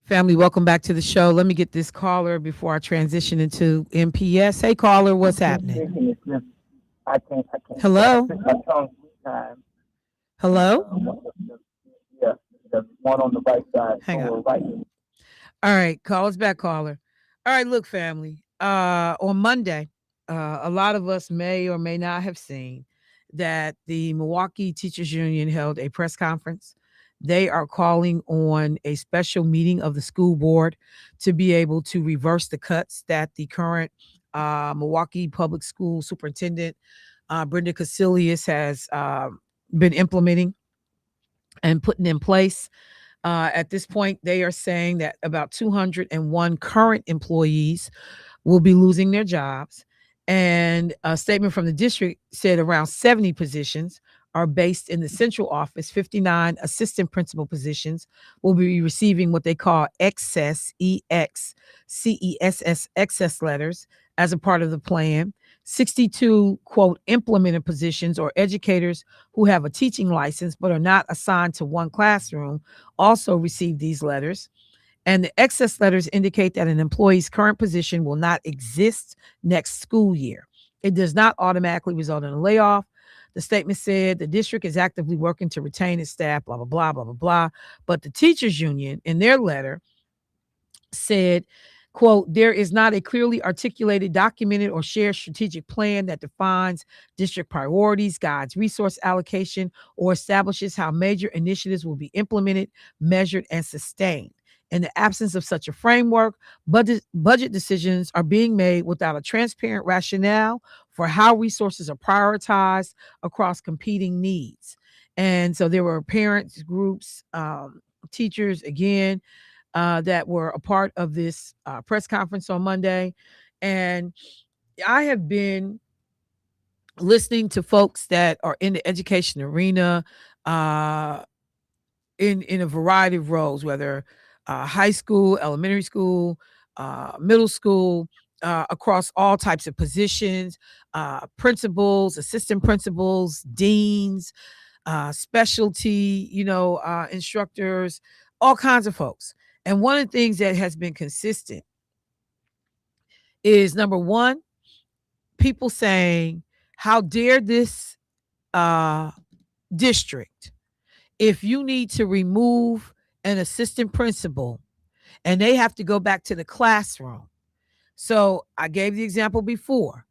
Family, welcome back to the show. Let me get this caller before I transition into MPS. Hey, caller, what's happening? I can't. Hello? My tongue 3 times. Hello? Yeah, the one on the right side, Hang on. lower right. All right, call us back, caller. All right, look, family. On Monday, a lot of us may or may not have seen that the Milwaukee Teachers Union held a press conference. They are calling on a special meeting of the school board to be able to reverse the cuts that the current Milwaukee Public School Superintendent Brenda Casilius has been implementing and putting in place. At this point, they are saying that about 201 current employees will be losing their jobs. And a statement from the district said around 70 positions are based in the central office. 59 assistant principal positions will be receiving what they call excess, EXCESS, excess letters as a part of the plan. 62, quote, implemented positions or educators who have a teaching license but are not assigned to one classroom also receive these letters. And the excess letters indicate that an employee's current position will not exist next school year. It does not automatically result in a layoff. The statement said the district is actively working to retain its staff, blah, blah, blah, blah, blah, blah. But the teachers union in their letter said, quote, there is not a clearly articulated, documented, or shared strategic plan that defines district priorities, guides resource allocation, or establishes how major initiatives will be implemented, measured, and sustained. In the absence of such a framework, budget decisions are being made without a transparent rationale for how resources are prioritized across competing needs. And so there were parents groups, teachers, again, that were a part of this press conference on Monday. And I have been listening to folks that are in the education arena in a variety of roles, whether high school, elementary school, middle school, across all types of positions, principals, assistant principals, deans, specialty, instructors, all kinds of folks. And one of the things that has been consistent is number one, people saying, how dare this district, if you need to remove an assistant principal and they have to go back to the classroom. So I gave the example before.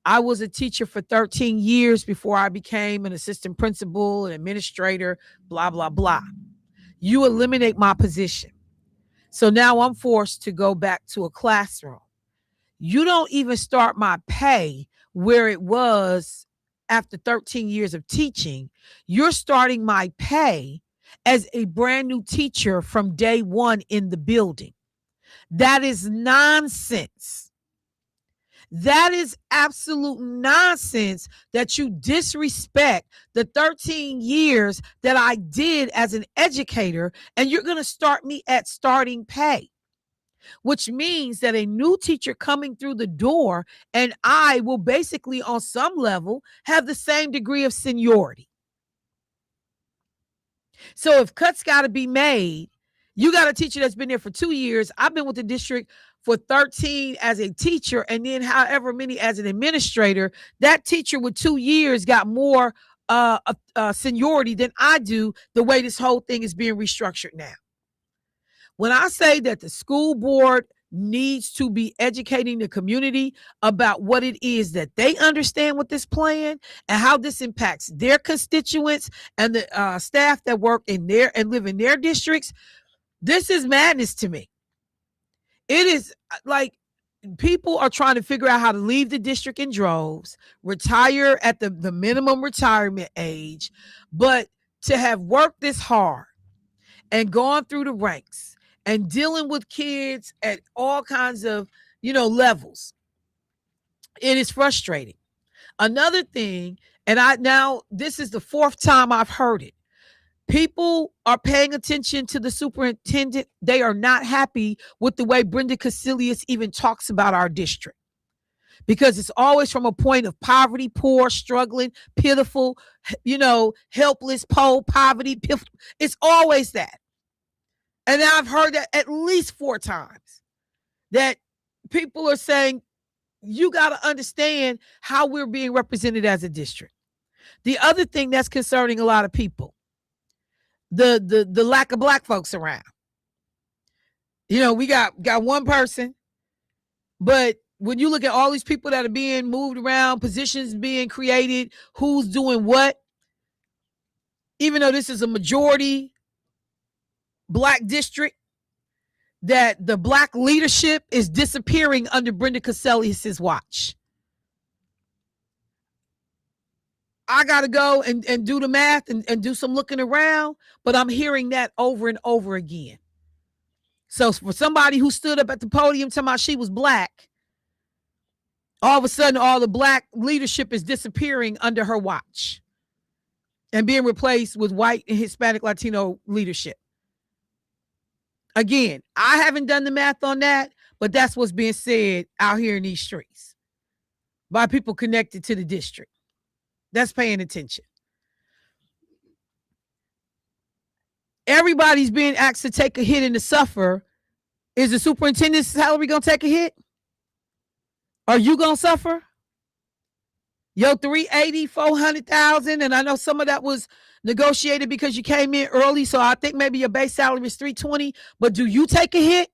I was a teacher for 13 years before I became an assistant principal, an administrator, blah, blah, blah. You eliminate my position. So now I'm forced to go back to a classroom. You don't even start my pay where it was after 13 years of teaching. You're starting my pay as a brand new teacher from day one in the building. That is nonsense. That is absolute nonsense that you disrespect the 13 years that I did as an educator, and you're going to start me at starting pay, which means that a new teacher coming through the door and I will basically, on some level, have the same degree of seniority. So if cuts got to be made, you got a teacher that's been there for 2 years. I've been with the district for 13 as a teacher and then however many as an administrator. That teacher with 2 years got more seniority than I do, the way this whole thing is being restructured now. When I say that the school board needs to be educating the community about what it is that they understand with this plan and how this impacts their constituents and the staff that work in their and live in their districts, this is madness to me. It is like people are trying to figure out how to leave the district in droves, retire at the minimum retirement age, but to have worked this hard and gone through the ranks and dealing with kids at all kinds of, levels. It is frustrating. Another thing, and this is the 4th time I've heard it. People are paying attention to the superintendent. They are not happy with the way Brenda Casilius even talks about our district, because it's always from a point of poverty, poor, struggling, pitiful, helpless, poverty. It's always that. And I've heard that at least 4 times, that people are saying, you got to understand how we're being represented as a district. The other thing that's concerning a lot of people, the lack of black folks around. You know, we got one person, but when you look at all these people that are being moved around, positions being created, who's doing what, even though this is a majority black district, that the black leadership is disappearing under Brenda Cassellius' watch. I got to go and do the math and do some looking around, but I'm hearing that over and over again. So for somebody who stood up at the podium talking about she was black, all of a sudden all the black leadership is disappearing under her watch and being replaced with white and Hispanic Latino leadership. Again, I haven't done the math on that, but that's what's being said out here in these streets by people connected to the district that's paying attention. Everybody's being asked to take a hit and to suffer. Is the superintendent's salary going to take a hit? Are you going to suffer? Yo, 380, 400,000, and I know some of that was negotiated because you came in early, so I think maybe your base salary is 320, but do you take a hit?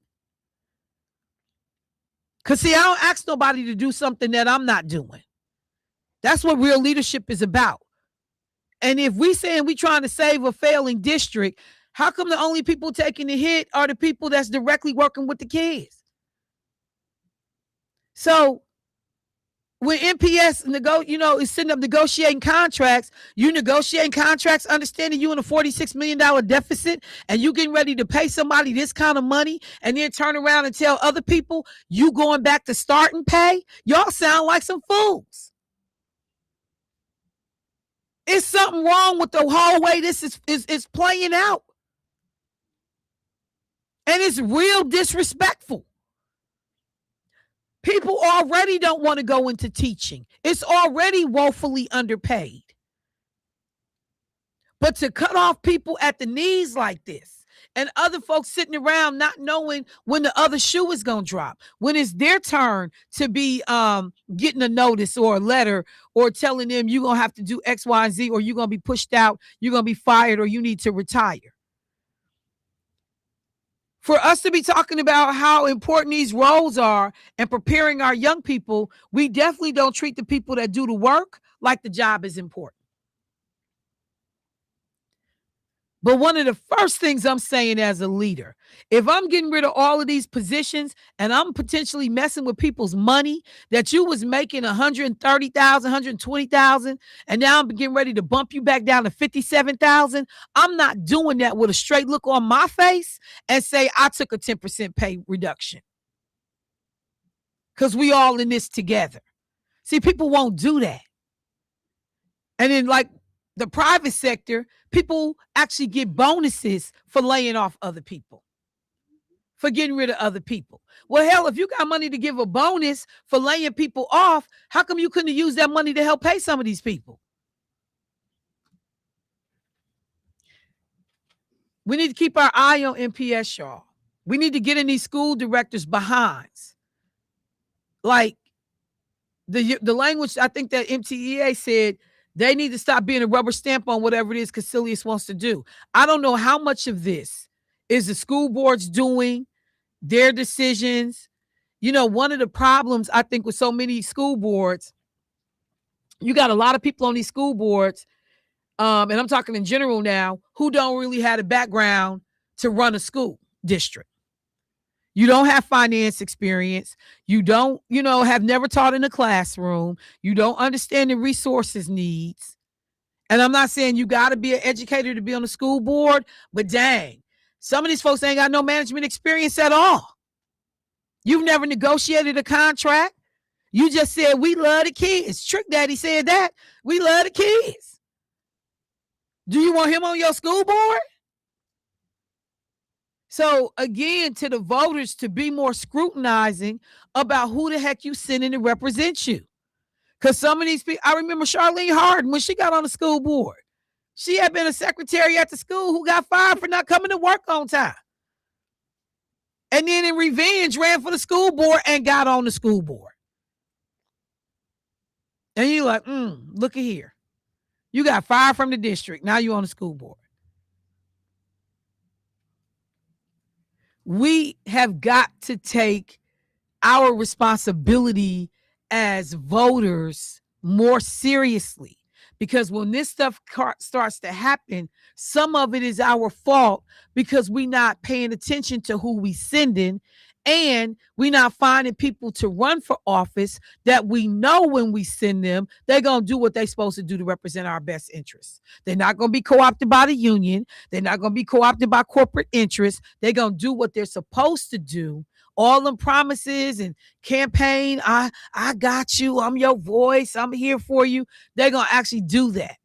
Because, see, I don't ask nobody to do something that I'm not doing. That's what real leadership is about. And if we saying we trying to save a failing district, how come the only people taking the hit are the people that's directly working with the kids? So when MPS is sitting up negotiating contracts, you negotiating contracts, understanding you in a $46 million deficit, and you getting ready to pay somebody this kind of money, and then turn around and tell other people you going back to starting pay? Y'all sound like some fools. It's something wrong with the whole way this is playing out. And it's real disrespectful. People already don't want to go into teaching. It's already woefully underpaid. But to cut off people at the knees like this, and other folks sitting around not knowing when the other shoe is going to drop, when it's their turn to be getting a notice or a letter or telling them you're going to have to do X, Y, and Z, or you're going to be pushed out, you're going to be fired, or you need to retire. For us to be talking about how important these roles are and preparing our young people, we definitely don't treat the people that do the work like the job is important. But one of the first things I'm saying as a leader, if I'm getting rid of all of these positions and I'm potentially messing with people's money that you was making $130,000, $120,000, and now I'm getting ready to bump you back down to $57,000, I'm not doing that with a straight look on my face and say I took a 10% pay reduction. Because we all in this together. See, people won't do that. And then like the private sector, people actually get bonuses for laying off other people, for getting rid of other people. Well, hell, if you got money to give a bonus for laying people off, how come you couldn't use that money to help pay some of these people? We need to keep our eye on MPS, y'all. We need to get in these school directors' behinds. Like the language, I think that MTEA said, they need to stop being a rubber stamp on whatever it is Cassellius wants to do. I don't know how much of this is the school boards doing, their decisions. You know, one of the problems I think with so many school boards, you got a lot of people on these school boards, and I'm talking in general now, who don't really have a background to run a school district. You don't have finance experience. You don't, have never taught in a classroom. You don't understand the resources needs. And I'm not saying you got to be an educator to be on the school board, but dang, some of these folks ain't got no management experience at all. You've never negotiated a contract. You just said, we love the kids. Trick Daddy said that. We love the kids. Do you want him on your school board? So again, to the voters, to be more scrutinizing about who the heck you sending to represent you. Because some of these people, I remember Charlene Harden when she got on the school board. She had been a secretary at the school who got fired for not coming to work on time. and then in revenge ran for the school board and got on the school board. And you're like, look at here. You got fired from the district. Now you're on the school board. We have got to take our responsibility as voters more seriously, because when this stuff starts to happen, some of it is our fault because we're not paying attention to who we sending, and we're not finding people to run for office that we know when we send them, they're going to do what they're supposed to do to represent our best interests. They're not going to be co-opted by the union. They're not going to be co-opted by corporate interests. They're going to do what they're supposed to do. All them promises and campaign, I got you, I'm your voice, I'm here for you. They're going to actually do that,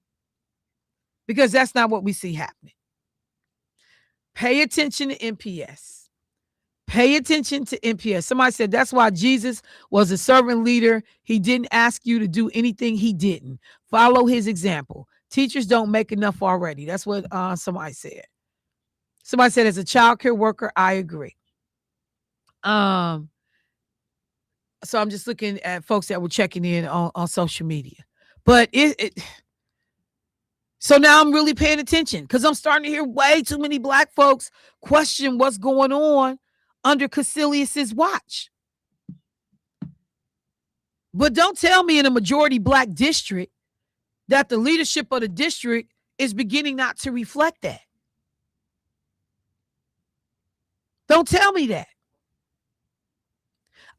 because that's not what we see happening. Pay attention to MPS. Pay attention to MPS. Somebody said that's why Jesus was a servant leader. He didn't ask you to do anything he didn't. Follow his example. Teachers don't make enough already. That's what somebody said. Somebody said, as a child care worker, I agree. So I'm just looking at folks that were checking in on social media. But so now I'm really paying attention, because I'm starting to hear way too many Black folks question what's going on under Casilius's watch. But don't tell me in a majority Black district that the leadership of the district is beginning not to reflect that. Don't tell me that.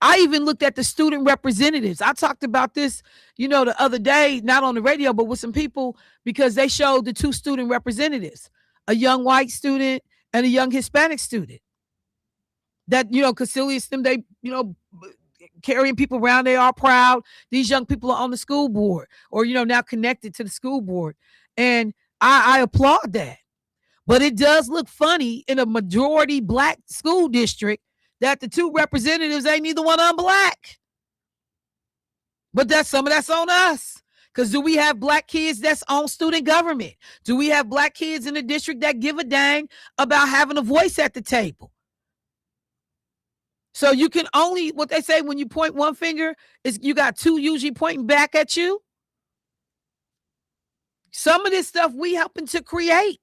I even looked at the student representatives. I talked about this, the other day, not on the radio, but with some people, because they showed the two student representatives, a young white student and a young Hispanic student. That, Casilius, them, they, carrying people around, they are proud. These young people are on the school board, or, now connected to the school board. And I applaud that. But it does look funny in a majority Black school district that the two representatives ain't neither one of them Black. But some of that's on us. Because do we have Black kids that's on student government? Do we have Black kids in the district that give a dang about having a voice at the table? So you can only, what they say when you point one finger, is you got two usually pointing back at you. Some of this stuff we helping to create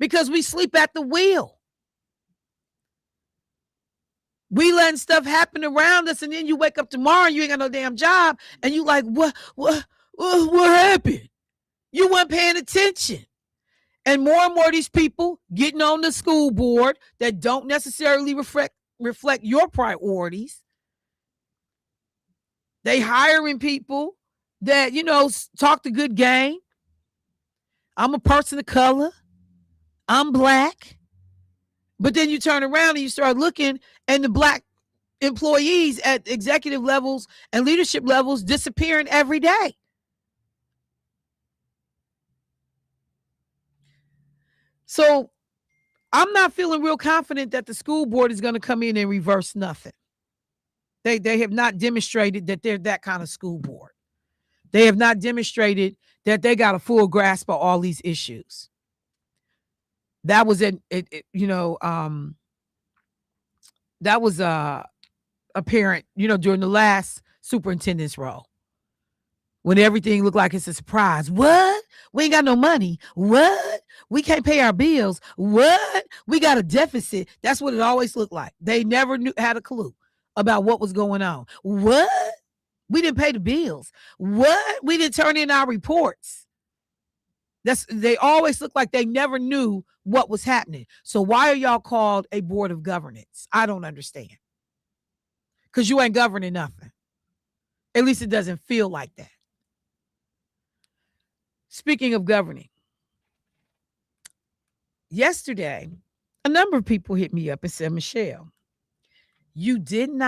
because we sleep at the wheel. We letting stuff happen around us, and then you wake up tomorrow and you ain't got no damn job, and you like, what happened? You weren't paying attention. And more of these people getting on the school board that don't necessarily reflect your priorities. They hiring people that, talk the good game. I'm a person of color. I'm Black. But then you turn around and you start looking, and the Black employees at executive levels and leadership levels disappearing every day. So I'm not feeling real confident that the school board is going to come in and reverse nothing. They have not demonstrated that they're that kind of school board. They have not demonstrated that they got a full grasp of all these issues. That was that was apparent, during the last superintendent's role, when everything looked like it's a surprise. What? We ain't got no money. What? We can't pay our bills. What? We got a deficit. That's what it always looked like. They never had a clue about what was going on. What? We didn't pay the bills. What? We didn't turn in our reports. They always look like they never knew what was happening. So why are y'all called a board of governance? I don't understand. Because you ain't governing nothing. At least it doesn't feel like that. Speaking of governing, yesterday, a number of people hit me up and said, Michelle, you didn't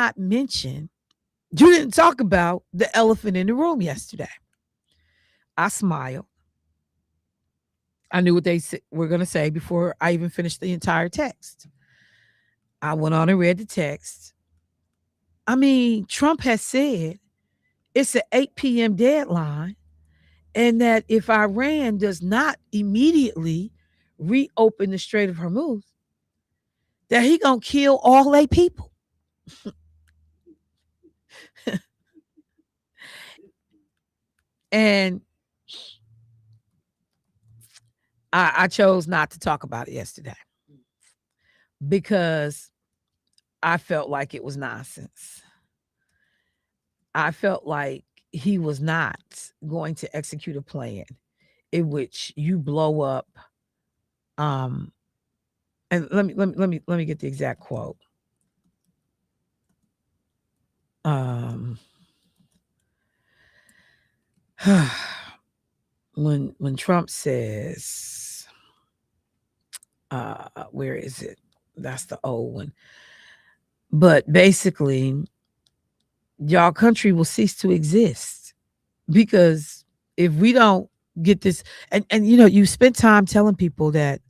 talk about the elephant in the room yesterday. I smiled. I knew what they were going to say before I even finished the entire text. I went on and read the text. I mean, Trump has said it's an 8 p.m. deadline, and that if Iran does not immediately reopen the Strait of Hormuz, that he gonna kill all they people. And I chose not to talk about it yesterday because I felt like it was nonsense. I felt like he was not going to execute a plan in which you blow up. Um, and let me get the exact quote. Um, when Trump says, where is it? That's the old one. But basically, y'all country will cease to exist because if we don't get this, and you spend time telling people that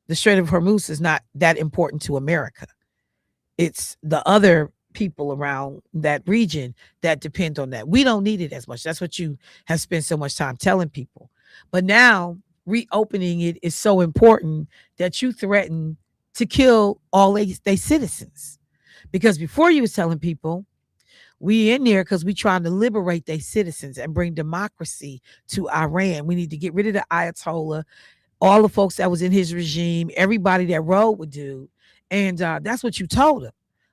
the Strait of Hormuz is not that important to America. It's the other people around that region that depend on that. We don't need it as much. That's what you have spent so much time telling people. But now reopening it is so important that you threaten to kill all they citizens. Because before you was telling people, we in there because we trying to liberate their citizens and bring democracy to Iran. We need to get rid of the Ayatollah, all the folks that was in his regime, everybody that rode with dude. And that's what you told him.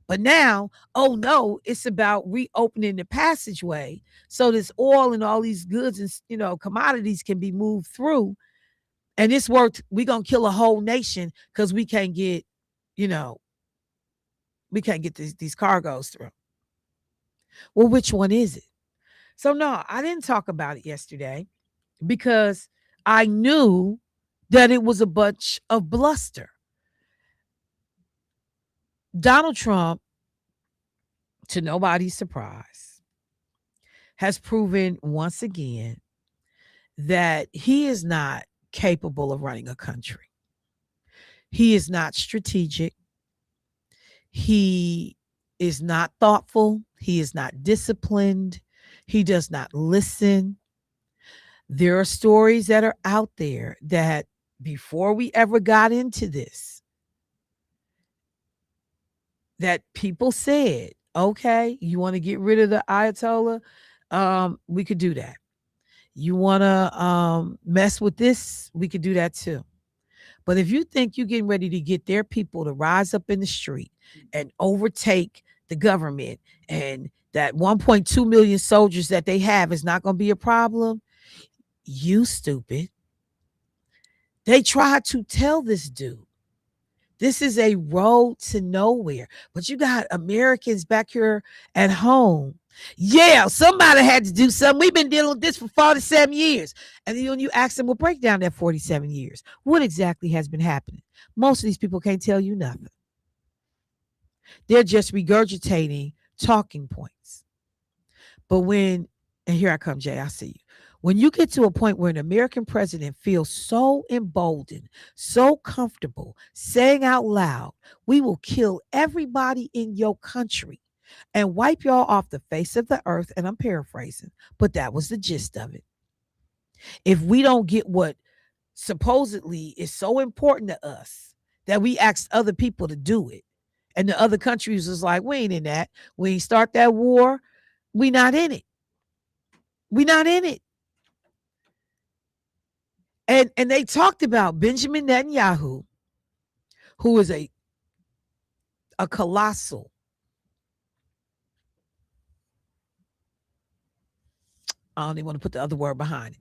But now, oh no, it's about reopening the passageway so this oil and all these goods and commodities can be moved through. And this worked. We gonna kill a whole nation because you know, we can't get these cargoes through. Well, which one is it? So no, I didn't talk about it yesterday because I knew that it was a bunch of bluster. Donald Trump, to nobody's surprise, has proven once again that he is not capable of running a country. He is not strategic. He is not thoughtful. He is not disciplined. He does not listen. There are stories that are out there that before we ever got into this, that people said, okay, you want to get rid of the Ayatollah? We could do that. You want to mess with this? We could do that too. But if you think you're getting ready to get their people to rise up in the street and overtake the government and that 1.2 million soldiers that they have is not going to be a problem, you stupid. They tried to tell this dude, this is a road to nowhere. But you got Americans back here at home. Yeah, somebody had to do something. We've been dealing with this for 47 years. And then when you ask them, well, break down that 47 years. What exactly has been happening? Most of these people can't tell you nothing. They're just regurgitating talking points. But and here I come, Jay, I see you. When you get to a point where an American president feels so emboldened, so comfortable saying out loud, we will kill everybody in your country and wipe y'all off the face of the earth, and I'm paraphrasing, but that was the gist of it. If we don't get what supposedly is so important to us that we asked other people to do it, and the other countries was like, we ain't in that. We ain't start that war. We not in it. We not in it. And they talked about Benjamin Netanyahu, who is a colossal I don't even want to put the other word behind it.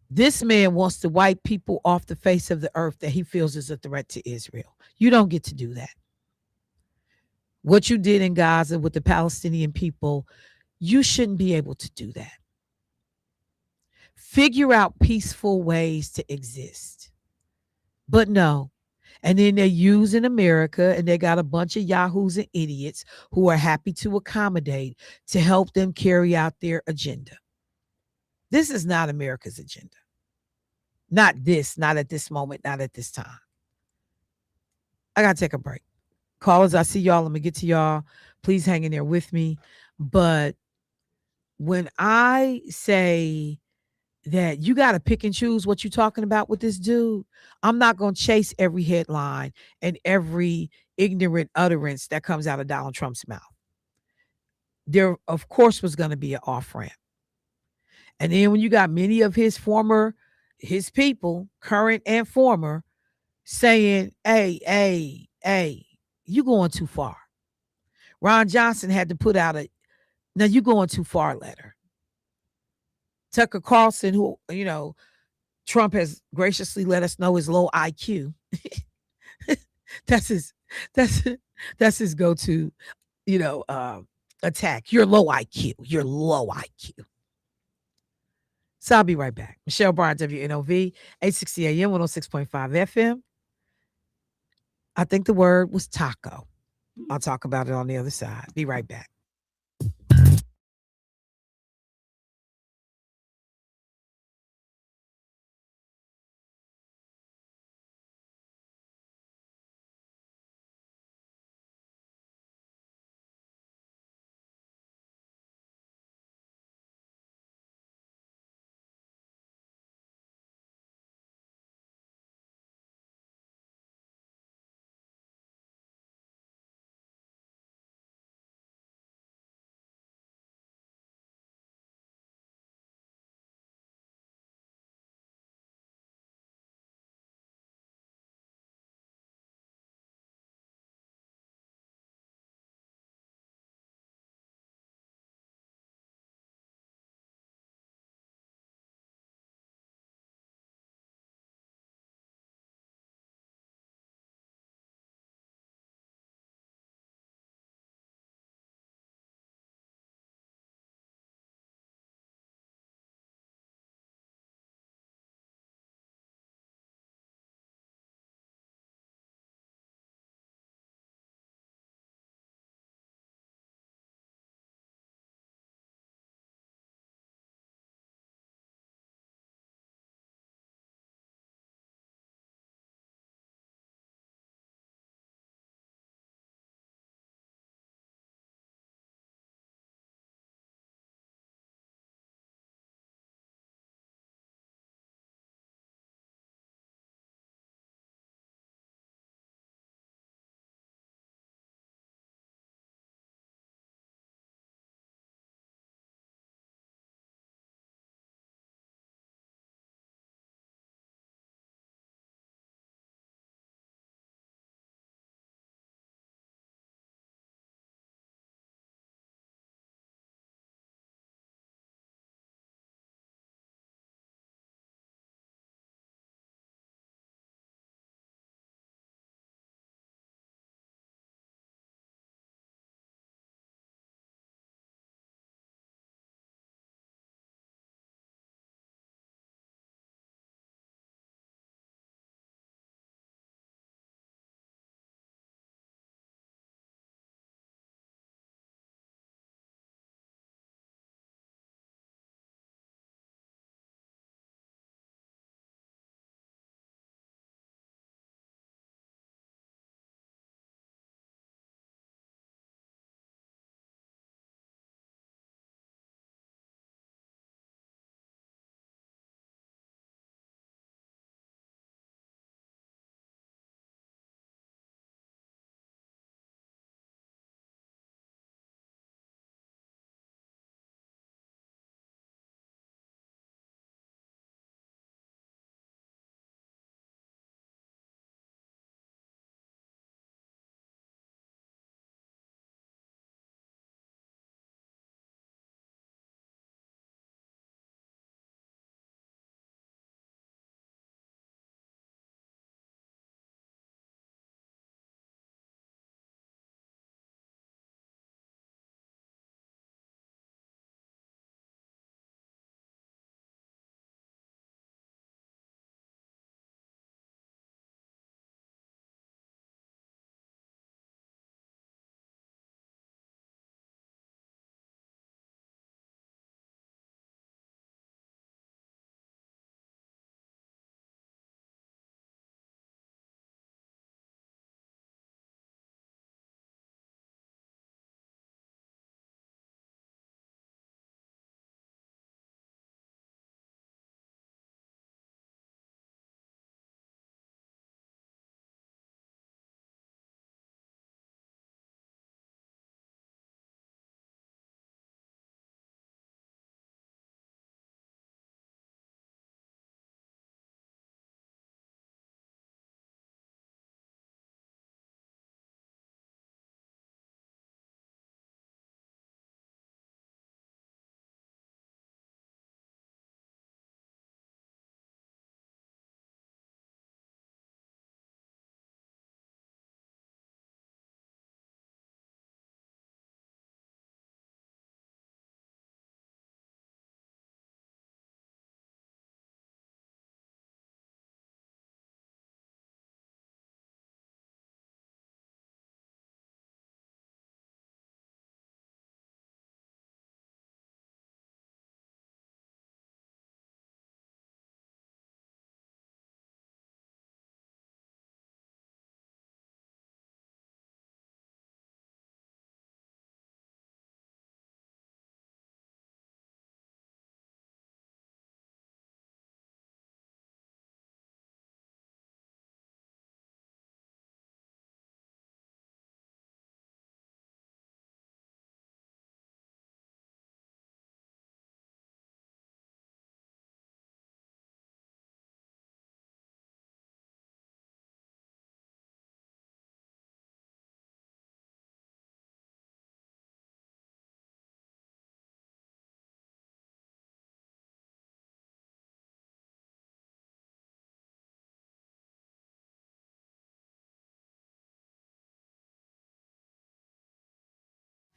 This man wants to wipe people off the face of the earth that he feels is a threat to Israel. You don't get to do that. What you did in Gaza with the Palestinian people, you shouldn't be able to do that. Figure out peaceful ways to exist. But no. And then they're using America, and they got a bunch of yahoos and idiots who are happy to accommodate to help them carry out their agenda. This is not America's agenda. Not at this moment, not at this time. I got to take a break. Callers, I see y'all. I'm going to get to y'all. Please hang in there with me. But when I say that you got to pick and choose what you're talking about with this dude. I'm not going to chase every headline and every ignorant utterance that comes out of Donald Trump's mouth. There, of course, was going to be an off ramp. And then when you got many of his people, current and former, saying, hey, you going too far. Ron Johnson had to put out now you going too far letter. Tucker Carlson, who, Trump has graciously let us know his low IQ. that's his that's that's his go-to, attack. You're low IQ. You're low IQ. So I'll be right back. Michelle Bryant, WNOV, 860 AM, 106.5 FM. I think the word was taco. I'll talk about it on the other side. Be right back.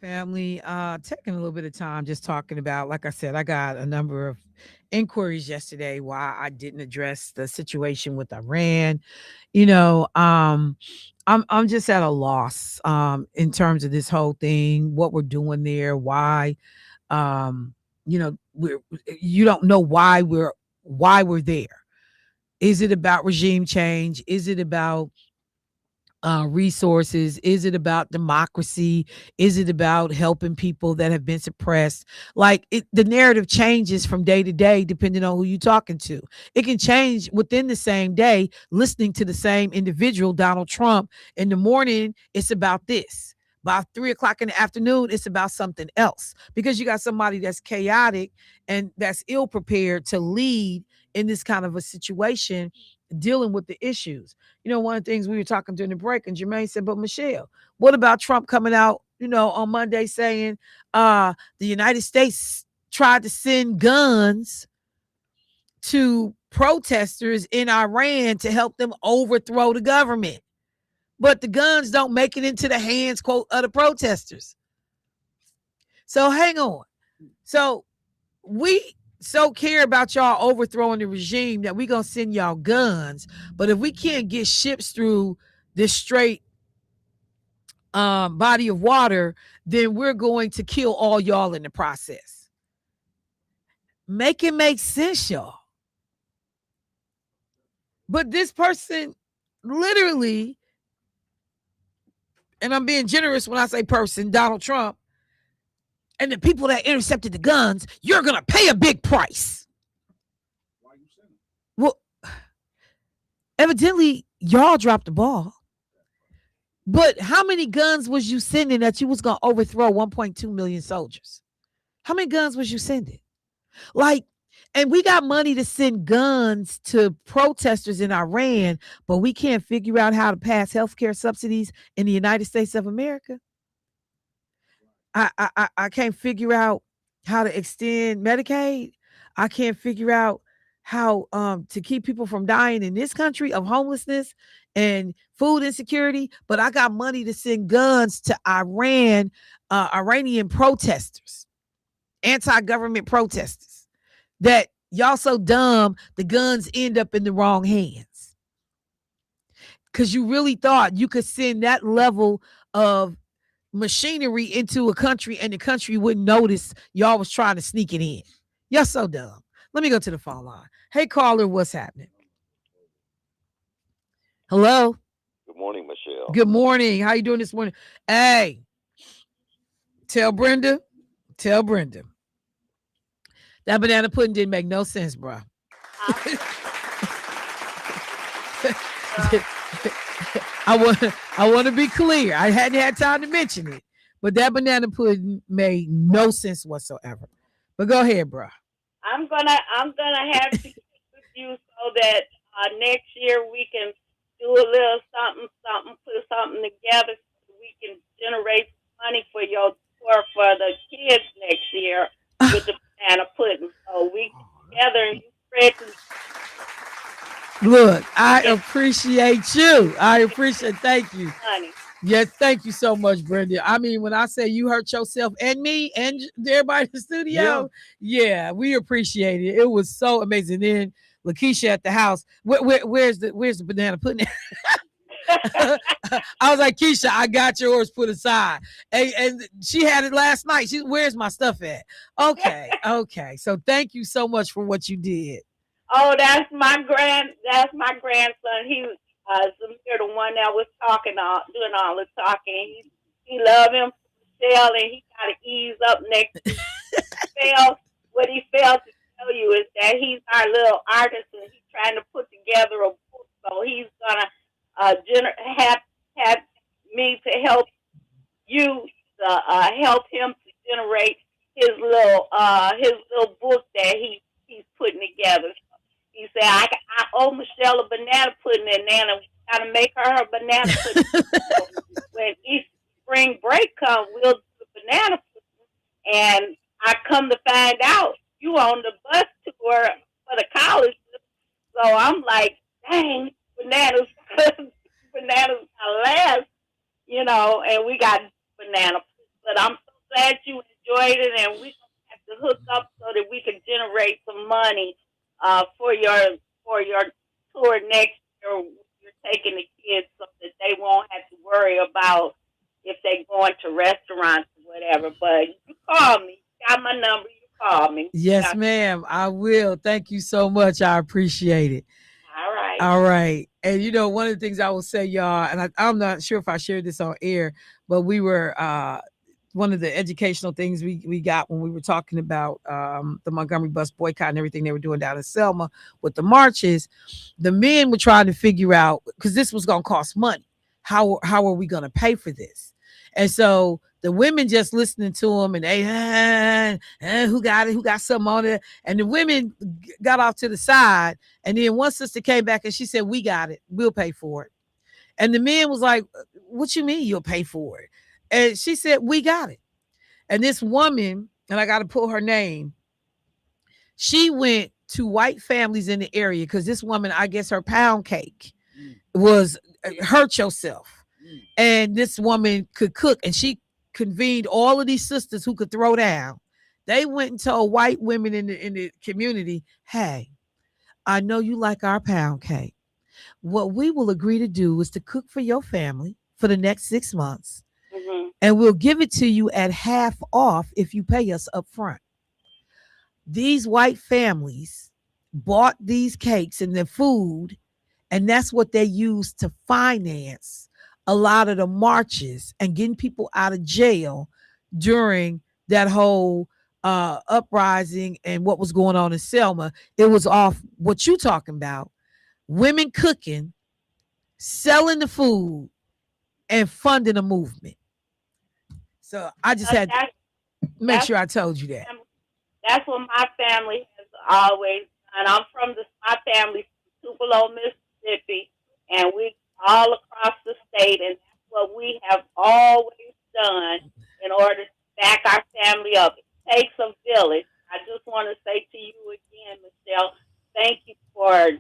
Family, taking a little bit of time just talking about, like I said, I got a number of inquiries yesterday why I didn't address the situation with Iran. You know, I'm just at a loss in terms of this whole thing, what we're doing there, why we're you don't know why we're there. Is it about regime change? Is it about resources? Is it about democracy? Is it about helping people that have been suppressed? The narrative changes from day to day depending on who you're talking to. It can change within the same day, listening to the same individual, Donald Trump. In the morning, it's about this. By 3 o'clock in the afternoon, it's about something else because you got somebody that's chaotic and that's ill prepared to lead in this kind of a situation, dealing with the issues. One of the things we were talking during the break, and Jermaine said, but Michelle, what about Trump coming out, on Monday saying the United States tried to send guns to protesters in Iran to help them overthrow the government. But the guns don't make it into the hands, quote, of the protesters. So hang on. So we care about y'all overthrowing the regime that we gonna send y'all guns, but if we can't get ships through this straight body of water, then we're going to kill all y'all in the process. Make it make sense, y'all. But this person literally, and I'm being generous when I say person, Donald Trump, and the people that intercepted the guns, you're gonna pay a big price. Well, evidently, y'all dropped the ball. But how many guns was you sending that you was going to overthrow 1.2 million soldiers? How many guns was you sending? And we got money to send guns to protesters in Iran, but we can't figure out how to pass healthcare subsidies in the United States of America. I can't figure out how to extend Medicaid. I can't figure out how to keep people from dying in this country of homelessness and food insecurity, but I got money to send guns to Iranian protesters, anti-government protesters, that y'all so dumb the guns end up in the wrong hands. Because you really thought you could send that level of machinery into a country and the country wouldn't notice y'all was trying to sneak it in. Y'all so dumb. Let me go to the phone line. Hey, caller, what's happening? Hello. Good morning, Michelle. Good morning. How you doing this morning? Hey, tell Brenda. That banana pudding didn't make no sense, bro. I want to be clear. I hadn't had time to mention it, but that banana pudding made no sense whatsoever. But go ahead, bro. I'm gonna have to get with you so that next year we can do a little something, put something together so we can generate money for your tour for the kids next year with the banana pudding. So we together and you spread the Look, I appreciate you. Thank you. money. Yes, thank you so much, Brenda. I mean, when I say you hurt yourself and me and everybody in the studio, yeah, we appreciate it. It was so amazing. Then Lakeisha at the house, where's the banana pudding? I was like, Keisha, I got yours put aside. And she had it last night. Where's my stuff at? Okay. So thank you so much for what you did. Oh, that's my grandson. He Samir, the one that was doing all the talking. He love him, Michelle, and he got to ease up next to What he failed to tell you is that he's our little artist, and he's trying to put together a book. So he's gonna have me to help you help him to generate his little book that he's putting together. He said, I owe Michelle a banana pudding, and Nana got to make her banana pudding. So when each spring break comes, we'll do the banana pudding. And I come to find out you on the bus tour for the college. So I'm like, dang, bananas are last, and we got banana pudding. But I'm so glad you enjoyed it, and we gonna have to hook up so that we can generate some money for your tour next year. You're taking the kids so that they won't have to worry about if they going to restaurants or whatever. But you call me. You got my number. You call me. Yes, Yeah. ma'am. I will. Thank you so much. I appreciate it. All right. All right. And one of the things I will say, y'all, and I'm not sure if I shared this on air, but we were one of the educational things we got when we were talking about the Montgomery bus boycott and everything they were doing down in Selma with the marches. The men were trying to figure out, because this was going to cost money. How are we going to pay for this? And so the women just listening to them, and they, who got it? Who got something on it? And the women got off to the side. And then one sister came back and she said, "We got it. We'll pay for it." And the men was like, "What you mean you'll pay for it?" And she said, "We got it." And this woman, and I got to pull her name, she went to white families in the area, because this woman, I guess her pound cake was hurt yourself. And this woman could cook, and she convened all of these sisters who could throw down. They went and told white women in the community, "Hey, I know you like our pound cake. What we will agree to do is to cook for your family for the next 6 months, and we'll give it to you at half off if you pay us up front." These white families bought these cakes and the food, and that's what they used to finance a lot of the marches and getting people out of jail during that whole uprising and what was going on in Selma. It was off what you talking about: women cooking, selling the food, and funding a movement. So I just had to make sure I told you that. That's what my family has always done. I'm from my family's from Tupelo, Mississippi, and we all across the state, and that's what we have always done in order to back our family up. It takes a village. I just want to say to you again, Michelle, thank you for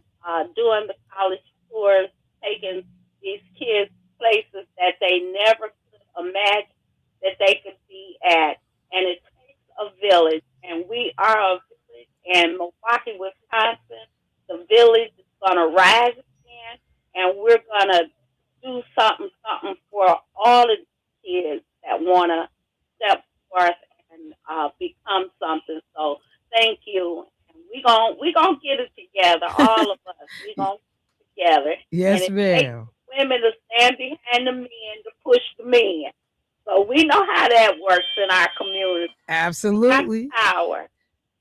doing the college tours, taking these kids places that they never could imagine that they could be at. And it takes a village, and we are a village. And Milwaukee, Wisconsin, the village is going to rise again, and we're going to do something for all of the kids that want to step forth and become something. So thank you. And we gonna get it together, all of us. We gonna get it together. Yes, and it takes ma'am. women to stand behind the men to push the men. So we know how that works in our community. Absolutely. That's power.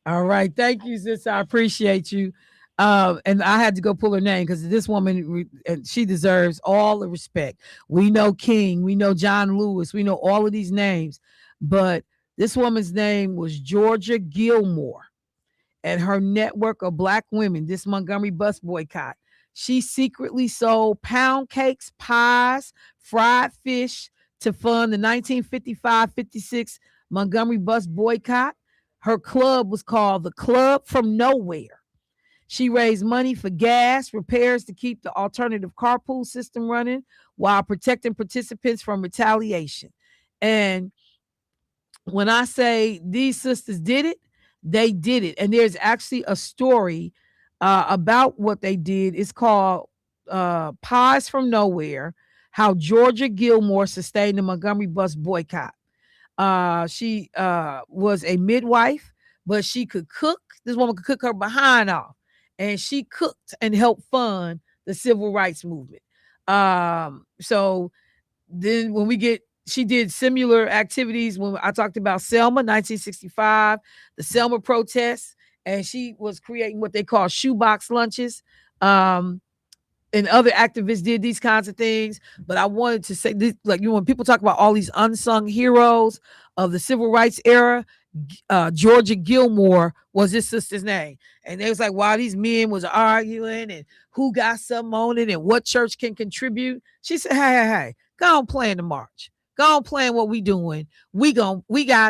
All right. Thank you, sis. I appreciate you. And I had to go pull her name because this woman, she deserves all the respect. We know King, we know John Lewis, we know all of these names, but this woman's name was Georgia Gilmore, and her network of Black women, this Montgomery bus boycott. She secretly sold pound cakes, pies, fried fish to fund the 1955-56 Montgomery bus boycott. Her club was called the Club from Nowhere. She raised money for gas, repairs to keep the alternative carpool system running while protecting participants from retaliation. And when I say these sisters did it, they did it. And there's actually a story about what they did. It's called Pies from Nowhere, How Georgia Gilmore Sustained the Montgomery Bus Boycott. She was a midwife, but she could cook. This woman could cook her behind off. And she cooked and helped fund the civil rights movement. So then she did similar activities when I talked about Selma, 1965, the Selma protests, and she was creating what they call shoebox lunches. And other activists did these kinds of things. But I wanted to say this, like, when people talk about all these unsung heroes of the civil rights era, Georgia Gilmore was his sister's name. And they was like, while these men was arguing and who got something on it and what church can contribute, she said, hey, go on playing the march. Go on playing what we doing. We got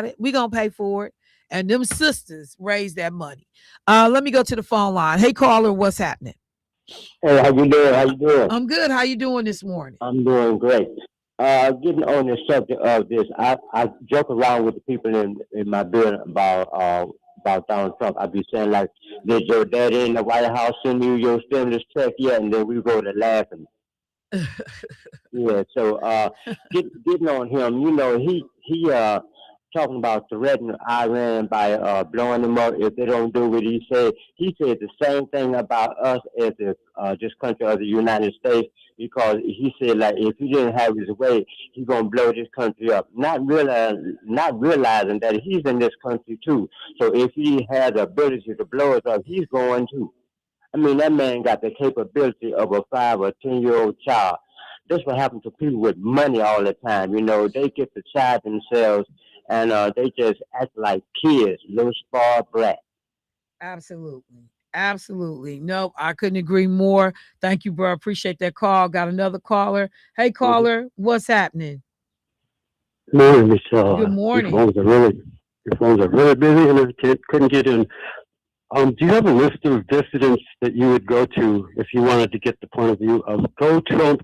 it. We gonna pay for it. And them sisters raised that money. Let me go to the phone line. Hey, caller, what's happening? Hey, how you doing? How you doing? I'm good. How you doing this morning? I'm doing great. Getting on the subject of this, I joke around with the people in my building about Donald Trump. I be saying like, "Did your daddy in the White House send you your stimulus check yet?" And then we go to laughing. Yeah. So getting on him, he talking about threatening Iran by blowing them up if they don't do what he said. He said the same thing about us as the this country of the United States because he said like if he didn't have his way, he's gonna blow this country up. Not realizing that he's in this country too. So if he has the ability to blow us up, he's going to. I mean, that man got the capability of a 5 or 10-year-old child. That's what happens to people with money all the time. You know, they get beside themselves and they just act like kids, little spoiled brats. Absolutely. Absolutely. Nope. I couldn't agree more. Thank you, bro. Appreciate that call. Got another caller. Hey, Mhm. caller, what's happening? Morning, Good Michelle. morning. Your phones are really busy, and I couldn't get in. Do you have a list of dissidents that you would go to if you wanted to get the point of view of go Trump,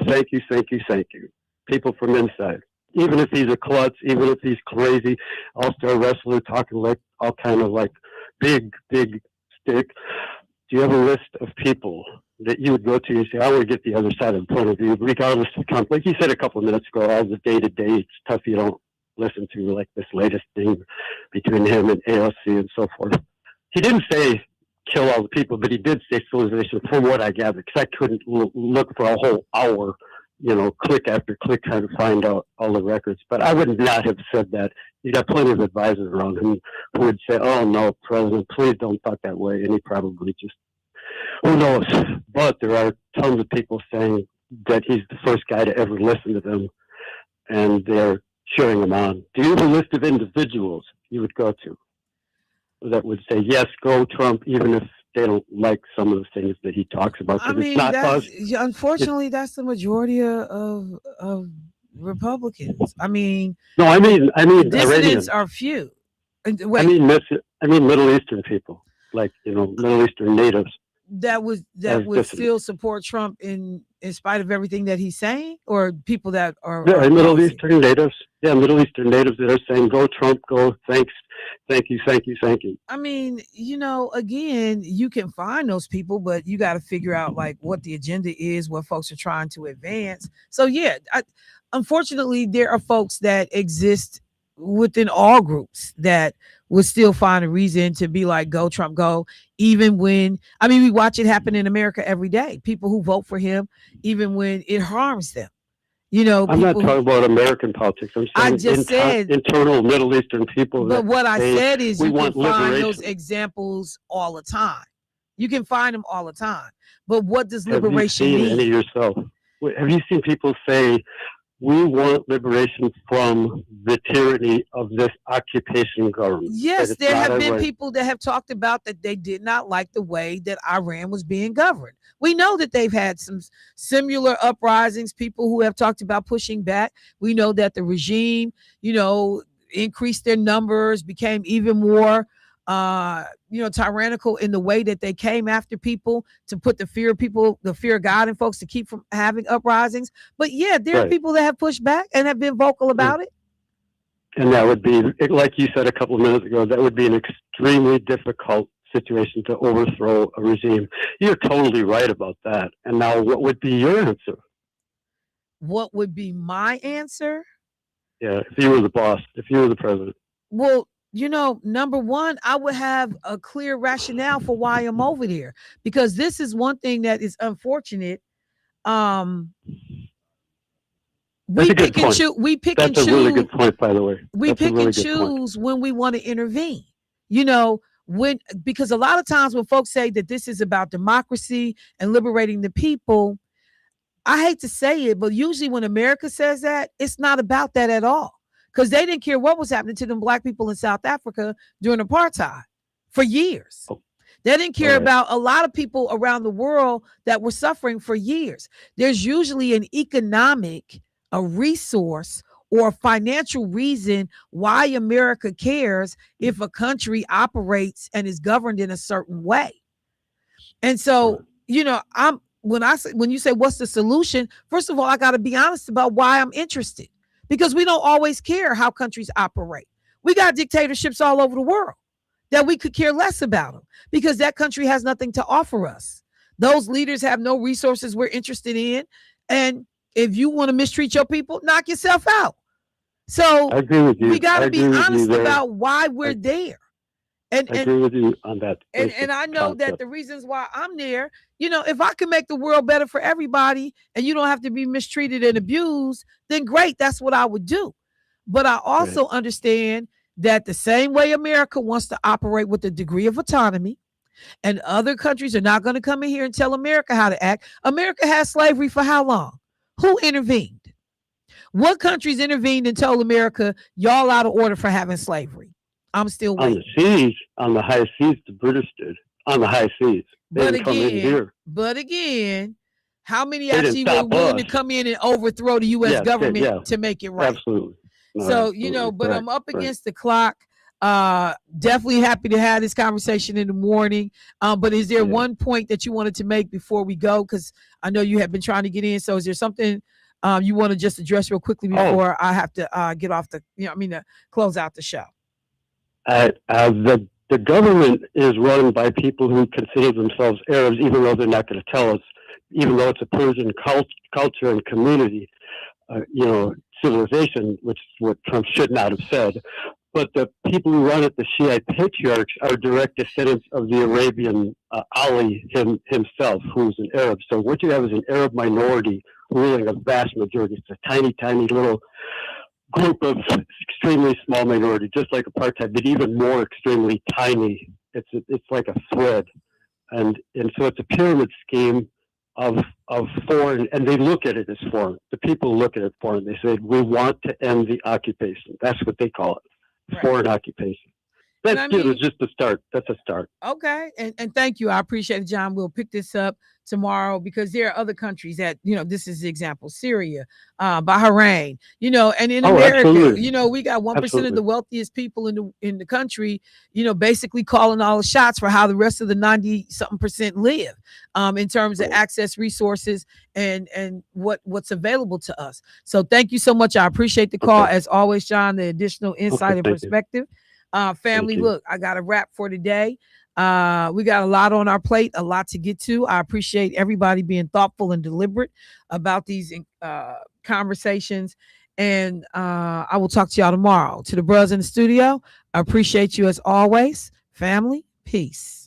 thank you, thank you, thank you? People from inside, even if he's a klutz, even if he's crazy, all-star wrestler talking like all kind of like big stick. Do you have a list of people that you would go to and say, I want to get the other side of the point of view, regardless of the like you said a couple of minutes ago, all the day to day, it's tough you don't listen to like this latest thing between him and AOC and so forth. He didn't say kill all the people, but he did say civilization from what I gather, because I couldn't look for a whole hour, click after click trying to find out all the records. But I would not have said that. You got plenty of advisors around him who would say, oh, no, President, please don't talk that way. And he probably just, who knows? But there are tons of people saying that he's the first guy to ever listen to them, and they're cheering him on. Do you have a list of individuals you would go to that would say, yes, go Trump, even if they don't like some of the things that he talks about? I Because it's mean, not us. unfortunately, that's the majority of Republicans. I mean, No, I the, mean the dissidents Iranians. are few. I Wait, mean, Middle Eastern people, like, Middle Eastern natives that as would dissidents. still support Trump in spite of everything that he's saying, or people that are Yeah, Middle opposing. Eastern natives. Yeah, Middle Eastern natives that are saying, go Trump, go, thanks, thank you, thank you, thank you. I mean, again, you can find those people, but you got to figure out like what the agenda is, what folks are trying to advance. So yeah, unfortunately, there are folks that exist within all groups that would still find a reason to be like, go Trump, go. Even when, I mean, we watch it happen in America every day. People who vote for him, even when it harms them. I'm not People who talking about American politics. I'm I saying just said, internal Middle Eastern people but that what I say, said is we you can want find those liberation. examples all the time. You can find them all the time. But what does Have you liberation seen any mean? yourself? Have you seen people say, we want liberation from the tyranny of this occupation government? That Yes, it's there not have a been right. people that have talked about that they did not like the way that Iran was being governed. We know that they've had some similar uprisings, people who have talked about pushing back. We know that the regime, increased their numbers, became even more tyrannical in the way that they came after people to put the fear of God in folks to keep from having uprisings. But yeah, there are Right. people that have pushed back and have been vocal about it. And that would be, like you said a couple of minutes ago, that would be an extremely difficult situation to overthrow a regime. You're totally right about that. And now, what would be your answer? What would be my answer? Yeah, if you were the boss, if you were the president. Well, number one, I would have a clear rationale for why I'm over there, because this is one thing that is unfortunate. Um, That's we a good pick and point. choose. We pick and That's a really choose. good point, by the way. We That's a pick really and good point. choose when we want to intervene. You know, when because a lot of times when folks say that this is about democracy and liberating the people, I hate to say it, but usually when America says that, it's not about that at all. Because they didn't care what was happening to them black people in South Africa during apartheid for years. Oh, They didn't all care right. about a lot of people around the world that were suffering for years. There's usually an economic, a resource, or a financial reason why America cares if a country operates and is governed in a certain way. And so, when you say what's the solution, first of all, I got to be honest about why I'm interested, because we don't always care how countries operate. We got dictatorships all over the world that we could care less about them because that country has nothing to offer us. Those leaders have no resources we're interested in. And if you want to mistreat your people, knock yourself out. So I agree with you. we got I to be agree with you honest there. about why we're there. I agree with you on that. And I know that concept. the reasons why I'm there, if I can make the world better for everybody and you don't have to be mistreated and abused, then great, that's what I would do. But I also understand that the same way America wants to operate with a degree of autonomy, and other countries are not going to come in here and tell America how to act. America has slavery for how long? Who intervened? What countries intervened and told America, y'all out of order for having slavery? I'm still waiting. On the seas, on the high seas, the British did. On the high seas. They didn't come in here. But again, how many They didn't actually were stop willing to us. come in and overthrow the U.S. Yes, government to make it right? Absolutely. No, So, absolutely. but Right, I'm up right. against the clock. Definitely happy to have this conversation in the morning. But is there one point that you wanted to make before we go? Because I know you have been trying to get in. So is there something you want to just address real quickly before I have to get off to close out the show? The government is run by people who consider themselves Arabs, even though they're not going to tell us, even though it's a Persian culture and community, civilization, which is what Trump should not have said. But the people who run it, the Shiite patriarchs, are direct descendants of the Arabian Ali himself, who's an Arab. So what you have is an Arab minority ruling a vast majority. It's a tiny, tiny little group of extremely small minority, just like apartheid, but even more extremely tiny. It's like a thread, and so it's a pyramid scheme of foreign, and they look at it as foreign. The people look at it foreign. They say, we want to end the occupation. That's what they call it, foreign occupation. That's just a start. That's a start. Okay. And thank you. I appreciate it, John. We'll pick this up tomorrow because there are other countries that, this is the example, Syria, Bahrain, and in America, absolutely. we got 1% of the wealthiest people in the country, basically calling all the shots for how the rest of the 90-something% live in terms of access resources and what's available to us. So thank you so much. I appreciate the call. As always, John, the additional insight and perspective. Family, look, I got a wrap for today. We got a lot on our plate, a lot to get to. I appreciate everybody being thoughtful and deliberate about these conversations. And I will talk to y'all tomorrow. To the brothers in the studio, I appreciate you as always. Family, peace.